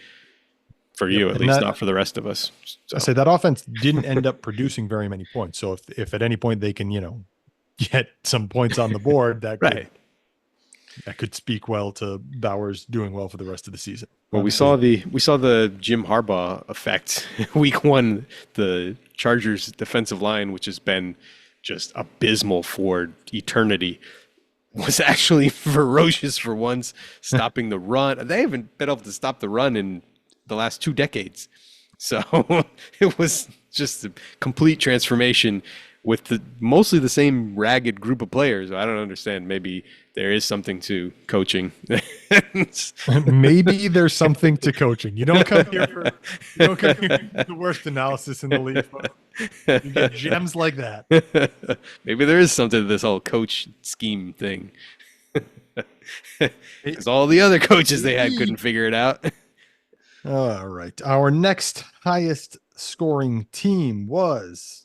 For you, at least, not for the rest of us. So. I say that offense didn't end up producing very many points. So if at any point they can, get some points on the board, that right. That could speak well to Bowers doing well for the rest of the season. Well, we saw the Jim Harbaugh effect week 1. The Chargers defensive line, which has been just abysmal for eternity, was actually ferocious for once, stopping the run. They haven't been able to stop the run in the last 2 decades. So it was just a complete transformation with mostly the same ragged group of players. I don't understand. Maybe there is something to coaching. Maybe there's something to coaching. You don't come here for the worst analysis in the league. You get gems like that. Maybe there is something to this whole coach scheme thing. Because all the other coaches they had couldn't figure it out. All right. Our next highest scoring team was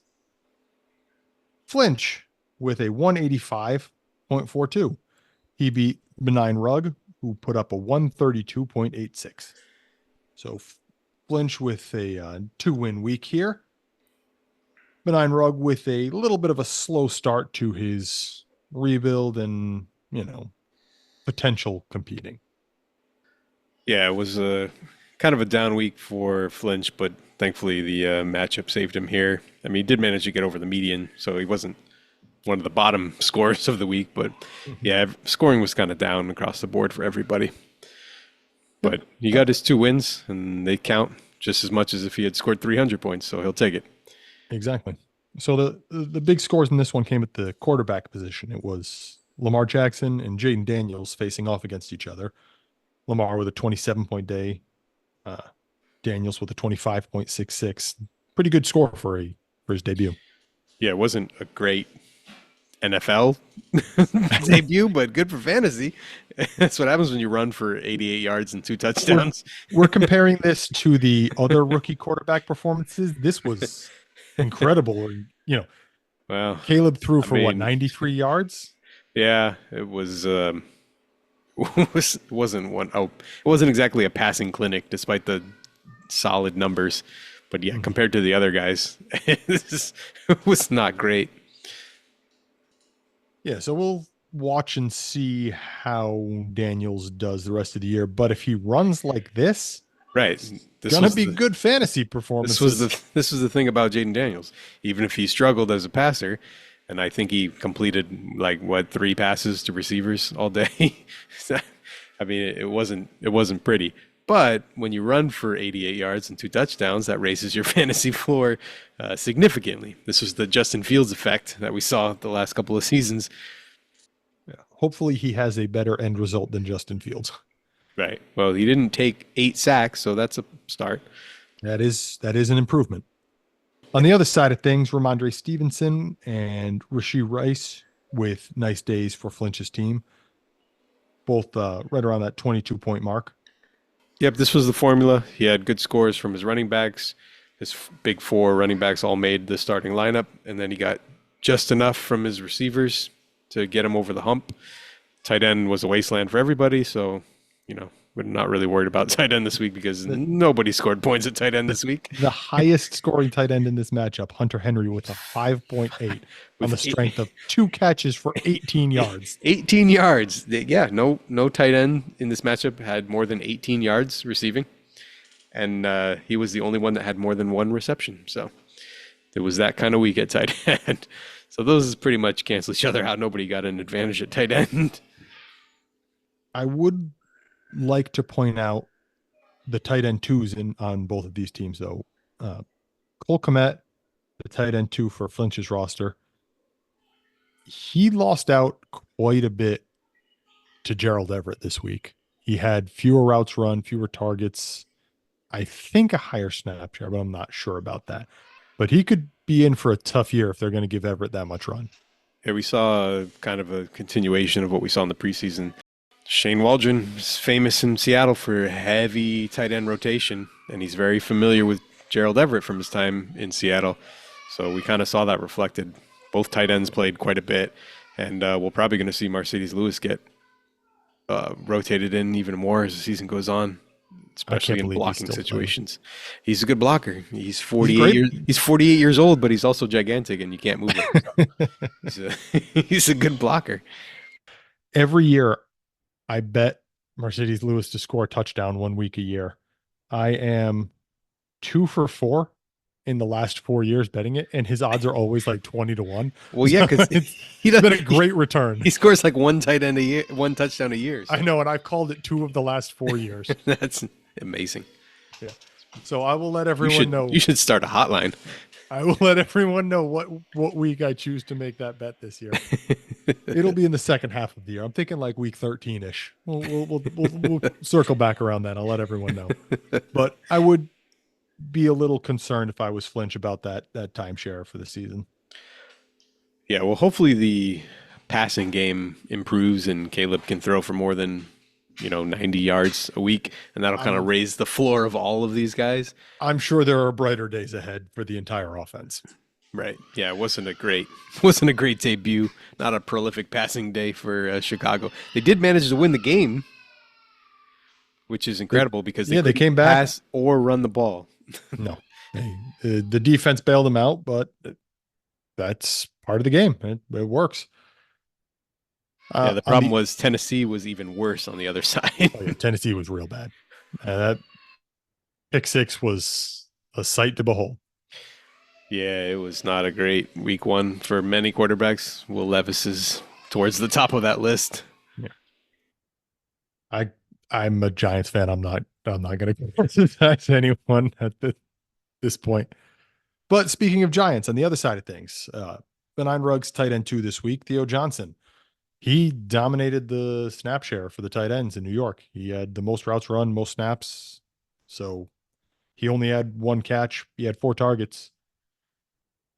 Flinch with a 185.42. He beat Benign Rug, who put up a 132.86. So Flinch with a 2-win week here. Benign Rug with a little bit of a slow start to his rebuild and, potential competing. Yeah, it was kind of a down week for Flinch, but thankfully the matchup saved him here. I mean, he did manage to get over the median, so he wasn't one of the bottom scorers of the week, but yeah, scoring was kind of down across the board for everybody. But he got his 2 wins, and they count just as much as if he had scored 300 points, so he'll take it. Exactly. So the big scores in this one came at the quarterback position. It was Lamar Jackson and Jaden Daniels facing off against each other. Lamar with a 27-point day, uh, Daniels with a 25.66. Pretty good score for his debut. Yeah, it wasn't a great NFL debut, but good for fantasy. That's what happens when you run for 88 yards and 2 touchdowns. We're comparing this to the other rookie quarterback performances. This was incredible. Well, Caleb threw for what, mean, 93 yards? yeah, it was. It wasn't exactly a passing clinic, despite the solid numbers. But yeah, compared to the other guys, it was not great. Yeah, so we'll watch and see how Daniels does the rest of the year. But if he runs like this, Right, it's gonna be good fantasy performances. This was the thing about Jaden Daniels. Even if he struggled as a passer, and I think he completed 3 passes to receivers all day. I mean, it wasn't pretty. But when you run for 88 yards and 2 touchdowns, that raises your fantasy floor significantly. This was the Justin Fields effect that we saw the last couple of seasons. Yeah. Hopefully he has a better end result than Justin Fields. Right. Well, he didn't take 8 sacks, so that's a start. That is an improvement. On the other side of things, Ramondre Stevenson and Rashee Rice with nice days for Flinch's team. Both right around that 22-point mark. Yep, this was the formula. He had good scores from his running backs. His big 4 running backs all made the starting lineup, and then he got just enough from his receivers to get him over the hump. Tight end was a wasteland for everybody, so, we're not really worried about tight end this week because nobody scored points at tight end this week. The highest scoring tight end in this matchup, Hunter Henry, with a 5.8 on the strength of 2 catches for 18 yards. 18 yards. Yeah, no tight end in this matchup had more than 18 yards receiving. And he was the only one that had more than 1 reception. So it was that kind of week at tight end. So those pretty much cancel each other out. Nobody got an advantage at tight end. I would like to point out the tight end 2s on both of these teams, though. Cole Kmet, the tight end 2 for Flinch's roster, he lost out quite a bit to Gerald Everett this week. He had fewer routes run, fewer targets, I think a higher snap share, but I'm not sure about that. But he could be in for a tough year if they're going to give Everett that much run. Yeah, we saw kind of a continuation of what we saw in the preseason. Shane Waldron is famous in Seattle for heavy tight end rotation, and he's very familiar with Gerald Everett from his time in Seattle. So we kind of saw that reflected. Both tight ends played quite a bit, and we're probably going to see Mercedes Lewis get rotated in even more as the season goes on, especially in blocking situations. He's a good blocker. He's 48 years old, but he's also gigantic, and you can't move him. He's a good blocker. Every year, I bet Mercedes Lewis to score a touchdown 1 week a year. I am 2 for 4 in the last 4 years betting it, and his odds are always like 20-1. Well, yeah, because he's been a great return. He scores like 1 tight end a year, 1 touchdown a year. So. I know, and I've called it 2 of the last 4 years. That's amazing. Yeah. So I will let everyone know. You should start a hotline. I will let everyone know what week I choose to make that bet this year. It'll be in the second half of the year. I'm thinking like week 13-ish. We'll circle back around that. I'll let everyone know. But I would be a little concerned if I was Flinch about that timeshare for the season. Yeah, well, hopefully the passing game improves and Caleb can throw for more than 90 yards a week, and that'll kind of raise the floor of all of these guys. I'm sure there are brighter days ahead for the entire offense. Right. Yeah, it wasn't a great debut. Not a prolific passing day for Chicago. They did manage to win the game, which is incredible because they came back, pass or run the ball. No, the defense bailed them out, but that's part of the game. It works. Yeah, the problem was Tennessee was even worse on the other side. Tennessee was real bad. That pick 6 was a sight to behold. Yeah, it was not a great week 1 for many quarterbacks. Will Levis is towards the top of that list. Yeah. I'm a Giants fan. I'm not going to criticize anyone at this point. But speaking of Giants, on the other side of things, Benign Ruggs tight end 2 this week, Theo Johnson. He dominated the snap share for the tight ends in New York. He had the most routes run, most snaps. So he only had 1 catch. He had 4 targets.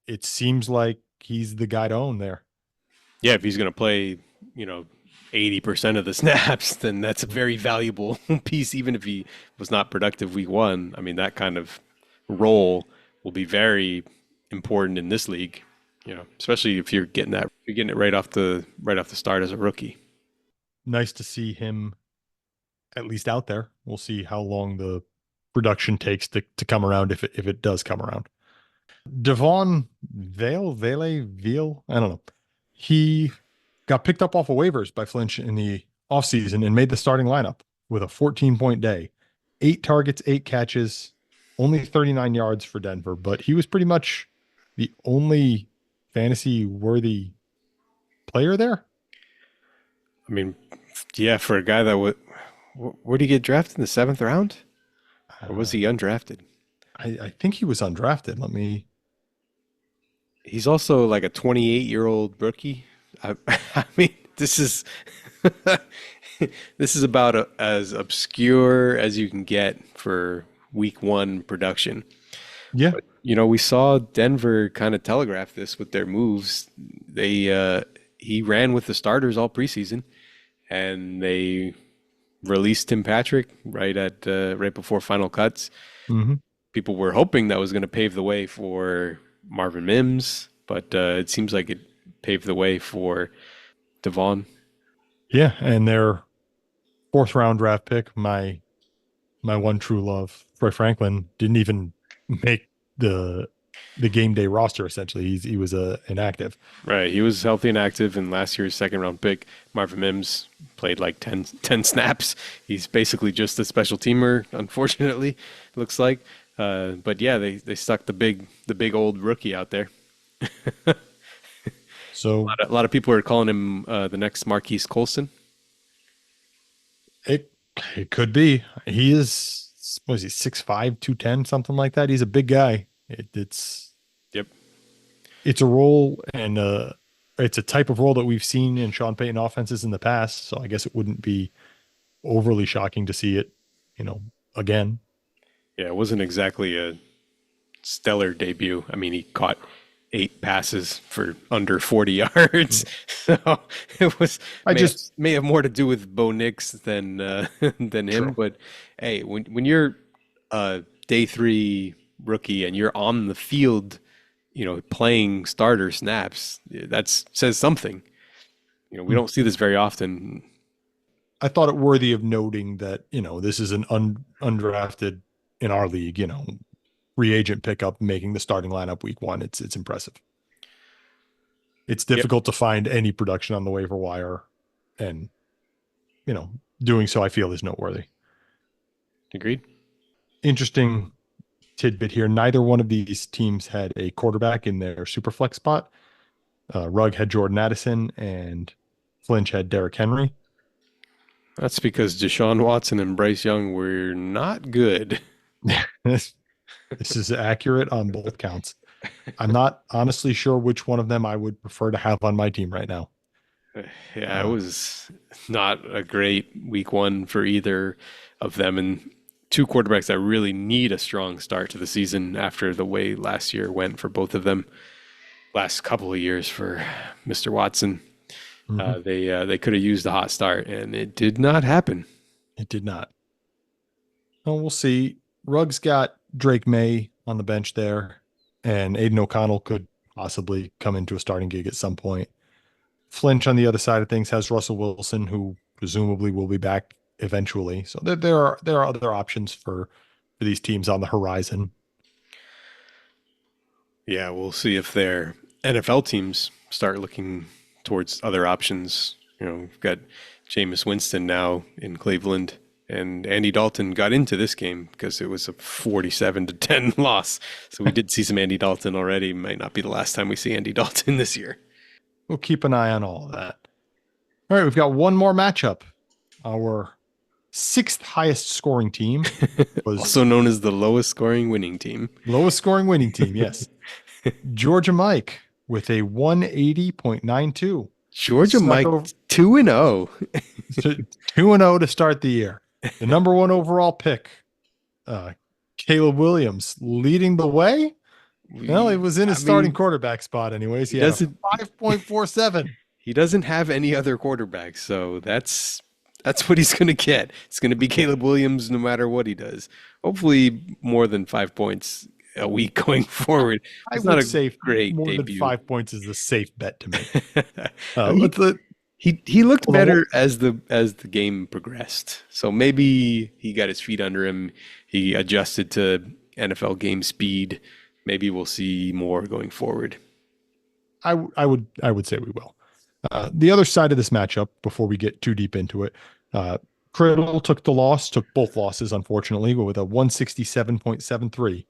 It seems like he's the guy to own there. Yeah, if he's going to play, 80% of the snaps, then that's a very valuable piece, even if he was not productive week 1. I mean, that kind of role will be very important in this league, especially if you're getting it right off the start as a rookie. Nice to see him at least out there. We'll see how long the production takes to come around if it does come around. Devon Veal, I don't know. He got picked up off of waivers by Flinch in the offseason and made the starting lineup with a 14-point day. 8 targets, 8 catches, only 39 yards for Denver, but he was pretty much the only fantasy-worthy player there. I mean, yeah, for a guy that where did he get drafted in the 7th round? Or was he undrafted? I think he was undrafted. He's also like a 28-year-old rookie. I mean, this is this is about as obscure as you can get for week 1 production. Yeah. But, we saw Denver kind of telegraph this with their moves. He ran with the starters all preseason, and they released Tim Patrick right before final cuts. Mm-hmm. People were hoping that was going to pave the way for Marvin Mims, but it seems like it paved the way for Devon. Yeah, and their 4th round draft pick, my one true love, Troy Franklin, didn't even make the game day roster. Essentially, he was inactive. Right, he was healthy and active, and last year's 2nd round pick, Marvin Mims, played like 10 snaps. He's basically just a special teamer, unfortunately, it looks like. But yeah, they stuck the big old rookie out there. So a lot of people are calling him the next Marquise Colston. It could be. He is, what is he, 6'5", 210, something like that. He's a big guy. It's a role, and it's a type of role that we've seen in Sean Payton offenses in the past. So I guess it wouldn't be overly shocking to see it, again. Yeah, it wasn't exactly a stellar debut. I mean, he caught 8 passes for under 40 yards. So it was may have more to do with Bo Nix than him. True. But hey, when you're a day 3 rookie and you're on the field, playing starter snaps, that says something. We don't see this very often. I thought it worthy of noting that, this is an undrafted in our league, free agent pickup making the starting lineup week 1. It's impressive. It's difficult to find any production on the waiver wire, and doing so I feel is noteworthy. Agreed. Interesting tidbit here. Neither one of these teams had a quarterback in their super flex spot. Rugg had Jordan Addison and Flinch had Derrick Henry. That's because Deshaun Watson and Bryce Young were not good. This is accurate on both counts. I'm not honestly sure which one of them I would prefer to have on my team right now. Yeah, it was not a great week 1 for either of them, and 2 quarterbacks that really need a strong start to the season after the way last year went for both of them. Last couple of years for Mr. Watson. Mm-hmm. They could have used a hot start, and it did not happen. It did not. Well, we'll see. Ruggs got Drake May on the bench there, and Aiden O'Connell could possibly come into a starting gig at some point. Flinch on the other side of things has Russell Wilson, who presumably will be back eventually. So there are other options for these teams on the horizon. Yeah, we'll see if their NFL teams start looking towards other options. We've got Jameis Winston now in Cleveland, and Andy Dalton got into this game because it was a 47-10 loss. So we did see some Andy Dalton already. Might not be the last time we see Andy Dalton this year. We'll keep an eye on all of that. All right, we've got one more matchup. Our 6th highest scoring team was also known as the lowest scoring winning team. Lowest scoring winning team, yes. Georgia Mike with a 180.92. Georgia Snuck Mike over 2-0. to 2-0 to start the year. The number one overall pick, Caleb Williams, leading the way. Well, he was in his starting quarterback spot anyways. He had a 5.47. He doesn't have any other quarterbacks, so that's what he's going to get. It's going to be Caleb Williams no matter what he does. Hopefully more than 5 points a week going forward. I It's would not a say great more debut. than 5 points is a safe bet to make. He looked better as the game progressed. So maybe he got his feet under him. He adjusted to NFL game speed. Maybe we'll see more going forward. I would say we will. The other side of this matchup, before we get too deep into it, Criddle took both losses, unfortunately, but with a 167.73.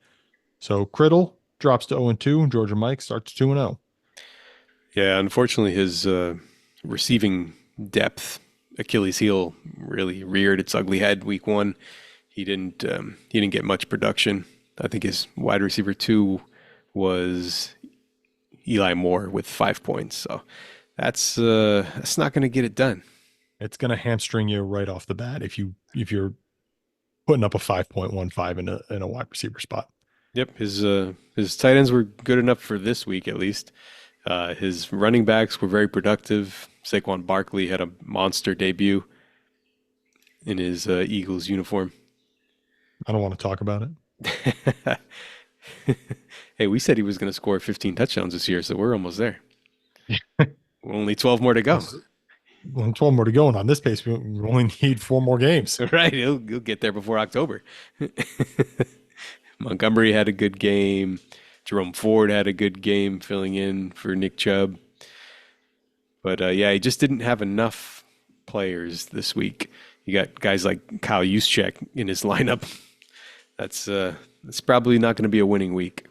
So Criddle drops to 0-2. Georgia Mike starts 2-0. Yeah, unfortunately, his receiving depth, Achilles heel, really reared its ugly head week 1. He didn't get much production. I think his wide receiver 2 was Eli Moore with 5 points. So that's not going to get it done. It's going to hamstring you right off the bat if you're putting up a 5.15 in a wide receiver spot. Yep, his tight ends were good enough for this week at least. His running backs were very productive. Saquon Barkley had a monster debut in his Eagles uniform. I don't want to talk about it. Hey, we said he was going to score 15 touchdowns this year, so we're almost there. Only 12 more to go. Well, 12 more to go, and on this pace, we only need 4 more games. Right, he'll get there before October. Montgomery had a good game. Jerome Ford had a good game filling in for Nick Chubb. But yeah, he just didn't have enough players this week. You got guys like Kyle Juszczyk in his lineup. That's probably not going to be a winning week.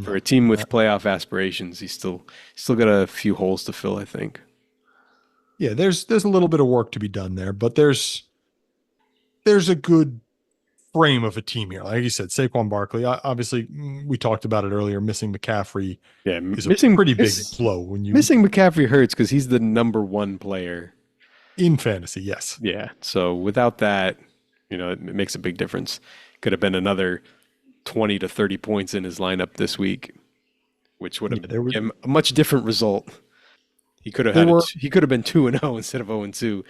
For a team with playoff aspirations, he's still got a few holes to fill, I think. Yeah, there's a little bit of work to be done there, but there's a good frame of a team here. Like you said, Saquon Barkley, obviously we talked about it earlier, missing McCaffrey is a pretty big blow. When you missing McCaffrey hurts because he's the number 1 player. In fantasy, yes. Yeah, so without that, it makes a big difference. Could have been another 20 to 30 points in his lineup this week, which would have been a much different result. He could have been 2-0 instead of 0-2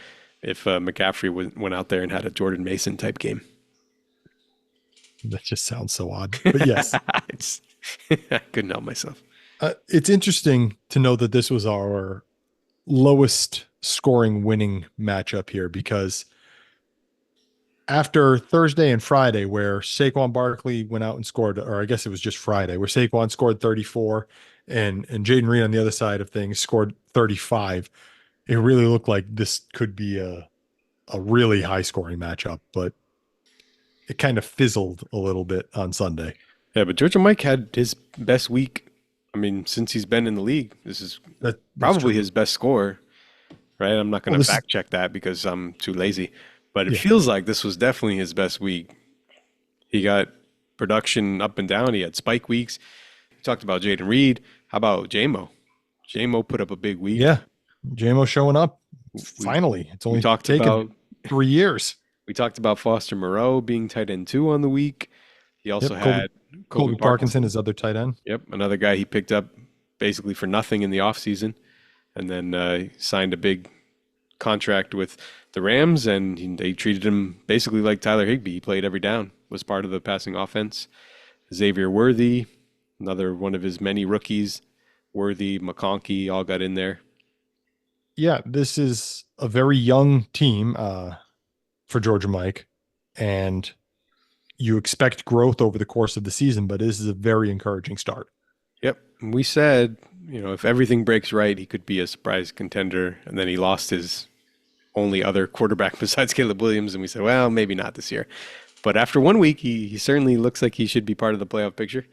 if McCaffrey went out there and had a Jordan Mason type game. That just sounds so odd, but yes, I couldn't help myself. It's interesting to know that this was our lowest scoring winning matchup here, because after Thursday and Friday, where Saquon Barkley went out and scored, or I guess it was just Friday, where Saquon scored 34 and Jaden Reed on the other side of things scored 35, it really looked like this could be a really high scoring matchup, but it kind of fizzled a little bit on Sunday. Yeah, but Georgia Mike had his best week. I mean, since he's been in the league, this is probably his best score, right? I'm not going to fact check that because I'm too lazy, but it feels like this was definitely his best week. He got production up and down. He had spike weeks. We talked about Jaden Reed. How about J-Mo? J-Mo put up a big week. Yeah, J-Mo showing up. Finally, it's only taken 3 years. We talked about Foster Moreau being tight end 2 on the week. He also had Colby Parkinson, his other tight end. Yep, another guy he picked up basically for nothing in the offseason, and then signed a big contract with the Rams, and they treated him basically like Tyler Higbee. He played every down, was part of the passing offense. Xavier Worthy, another one of his many rookies, Worthy, McConkey, all got in there. Yeah, this is a very young team for Georgia Mike, and you expect growth over the course of the season, but this is a very encouraging start. Yep. We said, if everything breaks right, he could be a surprise contender, and then he lost his only other quarterback besides Caleb Williams, and we said, well, maybe not this year. But after 1 week, he certainly looks like he should be part of the playoff picture.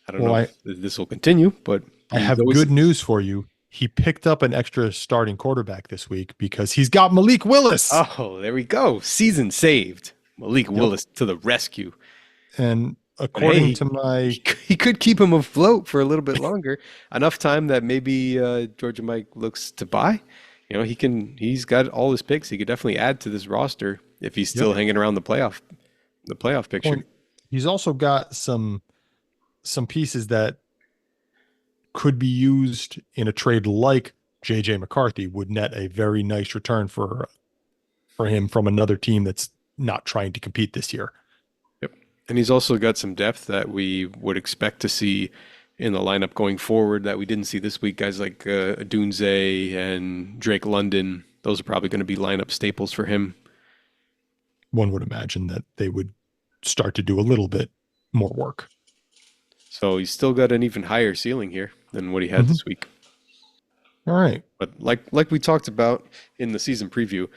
I don't know if this will continue, but I have good news for you. He picked up an extra starting quarterback this week because he's got Malik Willis. Oh, there we go. Season saved. Malik Willis to the rescue. And according Hey, to my he could keep him afloat for a little bit longer, enough time that maybe Georgia Mike looks to buy. He's got all his picks. He could definitely add to this roster if he's still yep, hanging around the playoff picture. point, he's also got some pieces that could be used in a trade like JJ McCarthy would net a very nice return for him from another team that's not trying to compete this year. Yep. And he's also got some depth that we would expect to see in the lineup going forward that we didn't see this week. Guys like Dunze and Drake London, those are probably going to be lineup staples for him. One would imagine that they would start to do a little bit more work. So he's still got an even higher ceiling here than what he had this week. All right. But like we talked about in the season preview,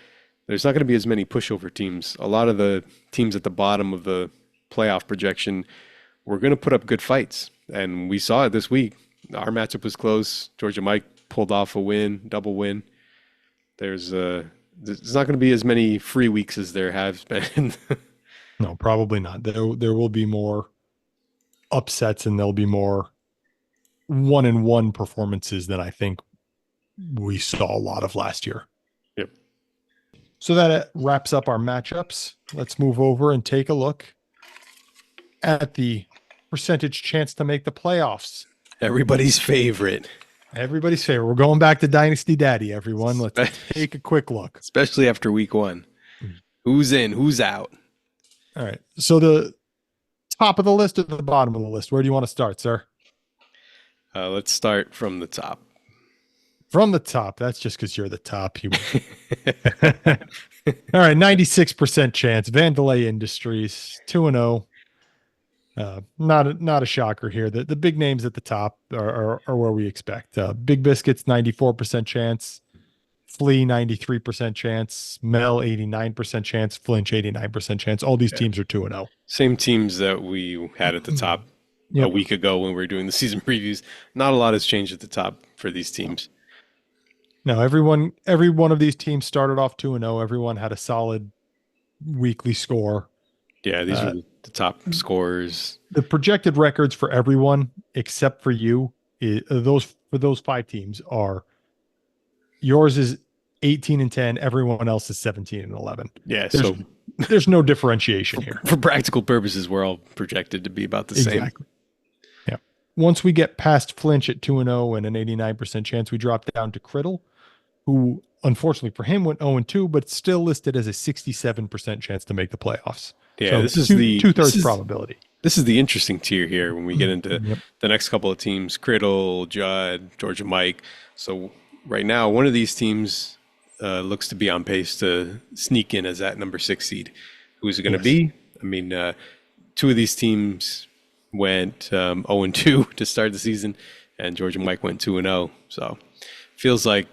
there's not going to be as many pushover teams. A lot of the teams at the bottom of the playoff projection were going to put up good fights. And we saw it this week. Our matchup was close. Georgia Mike pulled off a win, double win. There's not going to be as many free weeks as there have been. No, probably not. There will be more upsets and there'll be more 1-1 performances than I think we saw a lot of last year. Yep. So that wraps up our matchups. Let's move over and take a look at the percentage chance to make the playoffs. Everybody's favorite. Everybody's favorite. We're going back to Dynasty Daddy, everyone. Let's take a quick look. Especially after week 1. Who's in? Who's out? All right. So the top of the list or the bottom of the list? Where do you want to start, sir? Let's start from the top. From the top. That's just because you're the top. All right. 96% chance. Vandelay Industries, 2-0. Not a shocker here. The big names at the top are where we expect. Big Biscuits, 94% chance. Flea, 93% chance. Mel, 89% chance. Flinch, 89% chance. All these teams are 2-0. Same teams that we had at the top a week ago when we were doing the season previews. Not a lot has changed at the top for these teams. No, every one of these teams started off 2-0. Everyone had a solid weekly score. Yeah, these are the top scorers. The projected records for everyone except for you, those 5 teams are yours is 18-10. Everyone else is 17-11. Yeah, there's no differentiation here. For practical purposes, we're all projected to be about the same. Exactly. Yeah. Once we get past Flinch at 2-0 and an 89% chance, we drop down to Criddle, who unfortunately for him went 0-2, but still listed as a 67% chance to make the playoffs. Yeah, so this is two-thirds probability. This is the interesting tier here when we get into the next couple of teams: Criddle, Judd, Georgia Mike. So right now, one of these teams looks to be on pace to sneak in as that number 6 seed. Who's it going to be? I mean, 2 of these teams went 0-2 to start the season, and Georgia Mike went 2-0. So feels like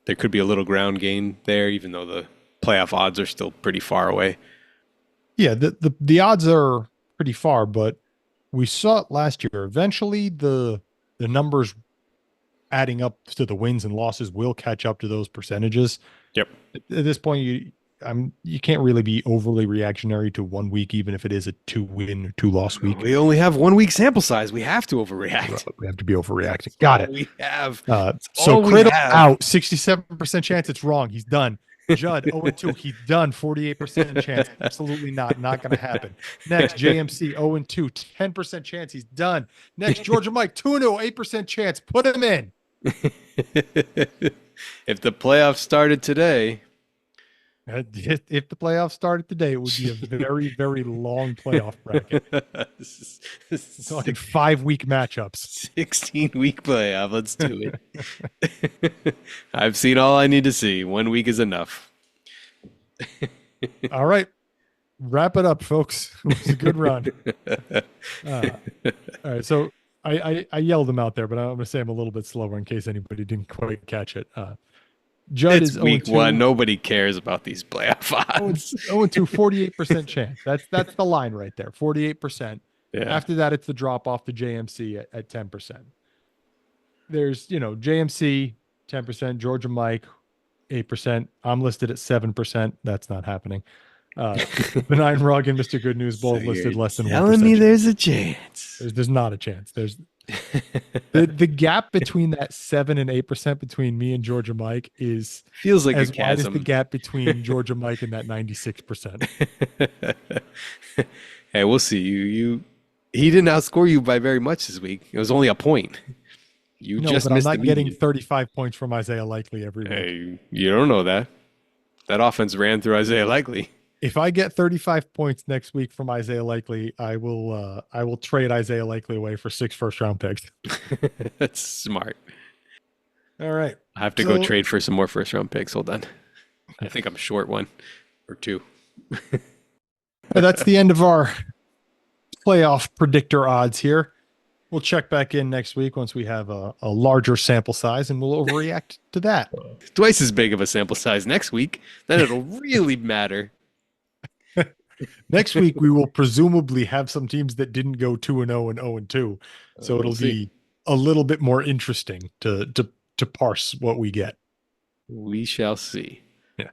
there could be a little ground gain there, even though the playoff odds are still pretty far away. Yeah, the odds are pretty far, but we saw it last year. Eventually, the numbers adding up to the wins and losses will catch up to those percentages. Yep. At this point, you can't really be overly reactionary to 1 week, even if it is a 2-win or 2-loss week. We only have 1 week sample size. We have to overreact. We have to be overreacting. Got it. We have. So Criddle out, 67% chance it's wrong. He's done. Judd 0-2. He's done. 48% chance. Absolutely not. Not going to happen. Next, JMC 0-2. 10% chance. He's done. Next, Georgia Mike 2-0. 8% chance. Put him in. If the playoffs started today. If the playoffs started today, it would be a very, very long playoff bracket. This It's like 5-week matchups. 16-week playoff. Let's do it. I've seen all I need to see. 1 week is enough. All right. Wrap it up, folks. It was a good run. All right. So I yelled them out there, but I'm going to say them a little bit slower in case anybody didn't quite catch it. Judd It's is week 0-2. 1. Nobody cares about these playoff odds. 0-2, 48% chance. That's the line right there. 48%. Yeah. After that, it's the drop off to JMC at 10%. There's, JMC 10%, Georgia Mike 8%. I'm listed at 7%. That's not happening. Benign Rug and Mr. Good News both listed less than 1%. Telling me there's a chance. There's not a chance. There's the gap between that 7 and 8% between me and Georgia Mike is feels like as a wide as chasm. the gap between Georgia Mike and that 96%. Hey, we'll see. He didn't outscore you by very much this week. It was only a point. You No, just but I'm missed not the getting median. 35 points from Isaiah Likely every week. Hey, you don't know that. That offense ran through Isaiah Likely. If I get 35 points next week from Isaiah Likely, I will trade Isaiah Likely away for 6 first-round picks. That's smart. All right. I have to go trade for some more first-round picks. Hold on. I think I'm short 1 or 2. That's the end of our playoff predictor odds here. We'll check back in next week once we have a larger sample size, and we'll overreact to that. Twice as big of a sample size next week. Then it'll really matter. Next week, we will presumably have some teams that didn't go 2-0 and 0-2. So it'll be a little bit more interesting to parse what we get. We shall see. Yeah.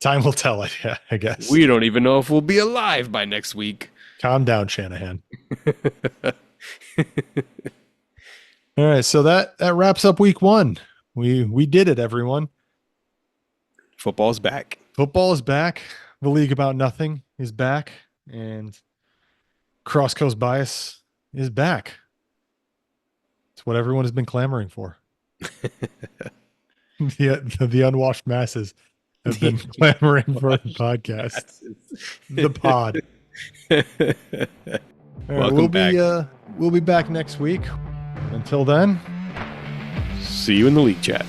Time will tell, I guess. We don't even know if we'll be alive by next week. Calm down, Shanahan. All right, so that wraps up week 1. We did it, everyone. Football's back. Football is back. The League About Nothing is back, and Cross Coast Bias is back. It's what everyone has been clamoring for. The unwashed masses have been clamoring for the podcast. The pod. Welcome back. We'll be back next week. Until then, See you in the league chat.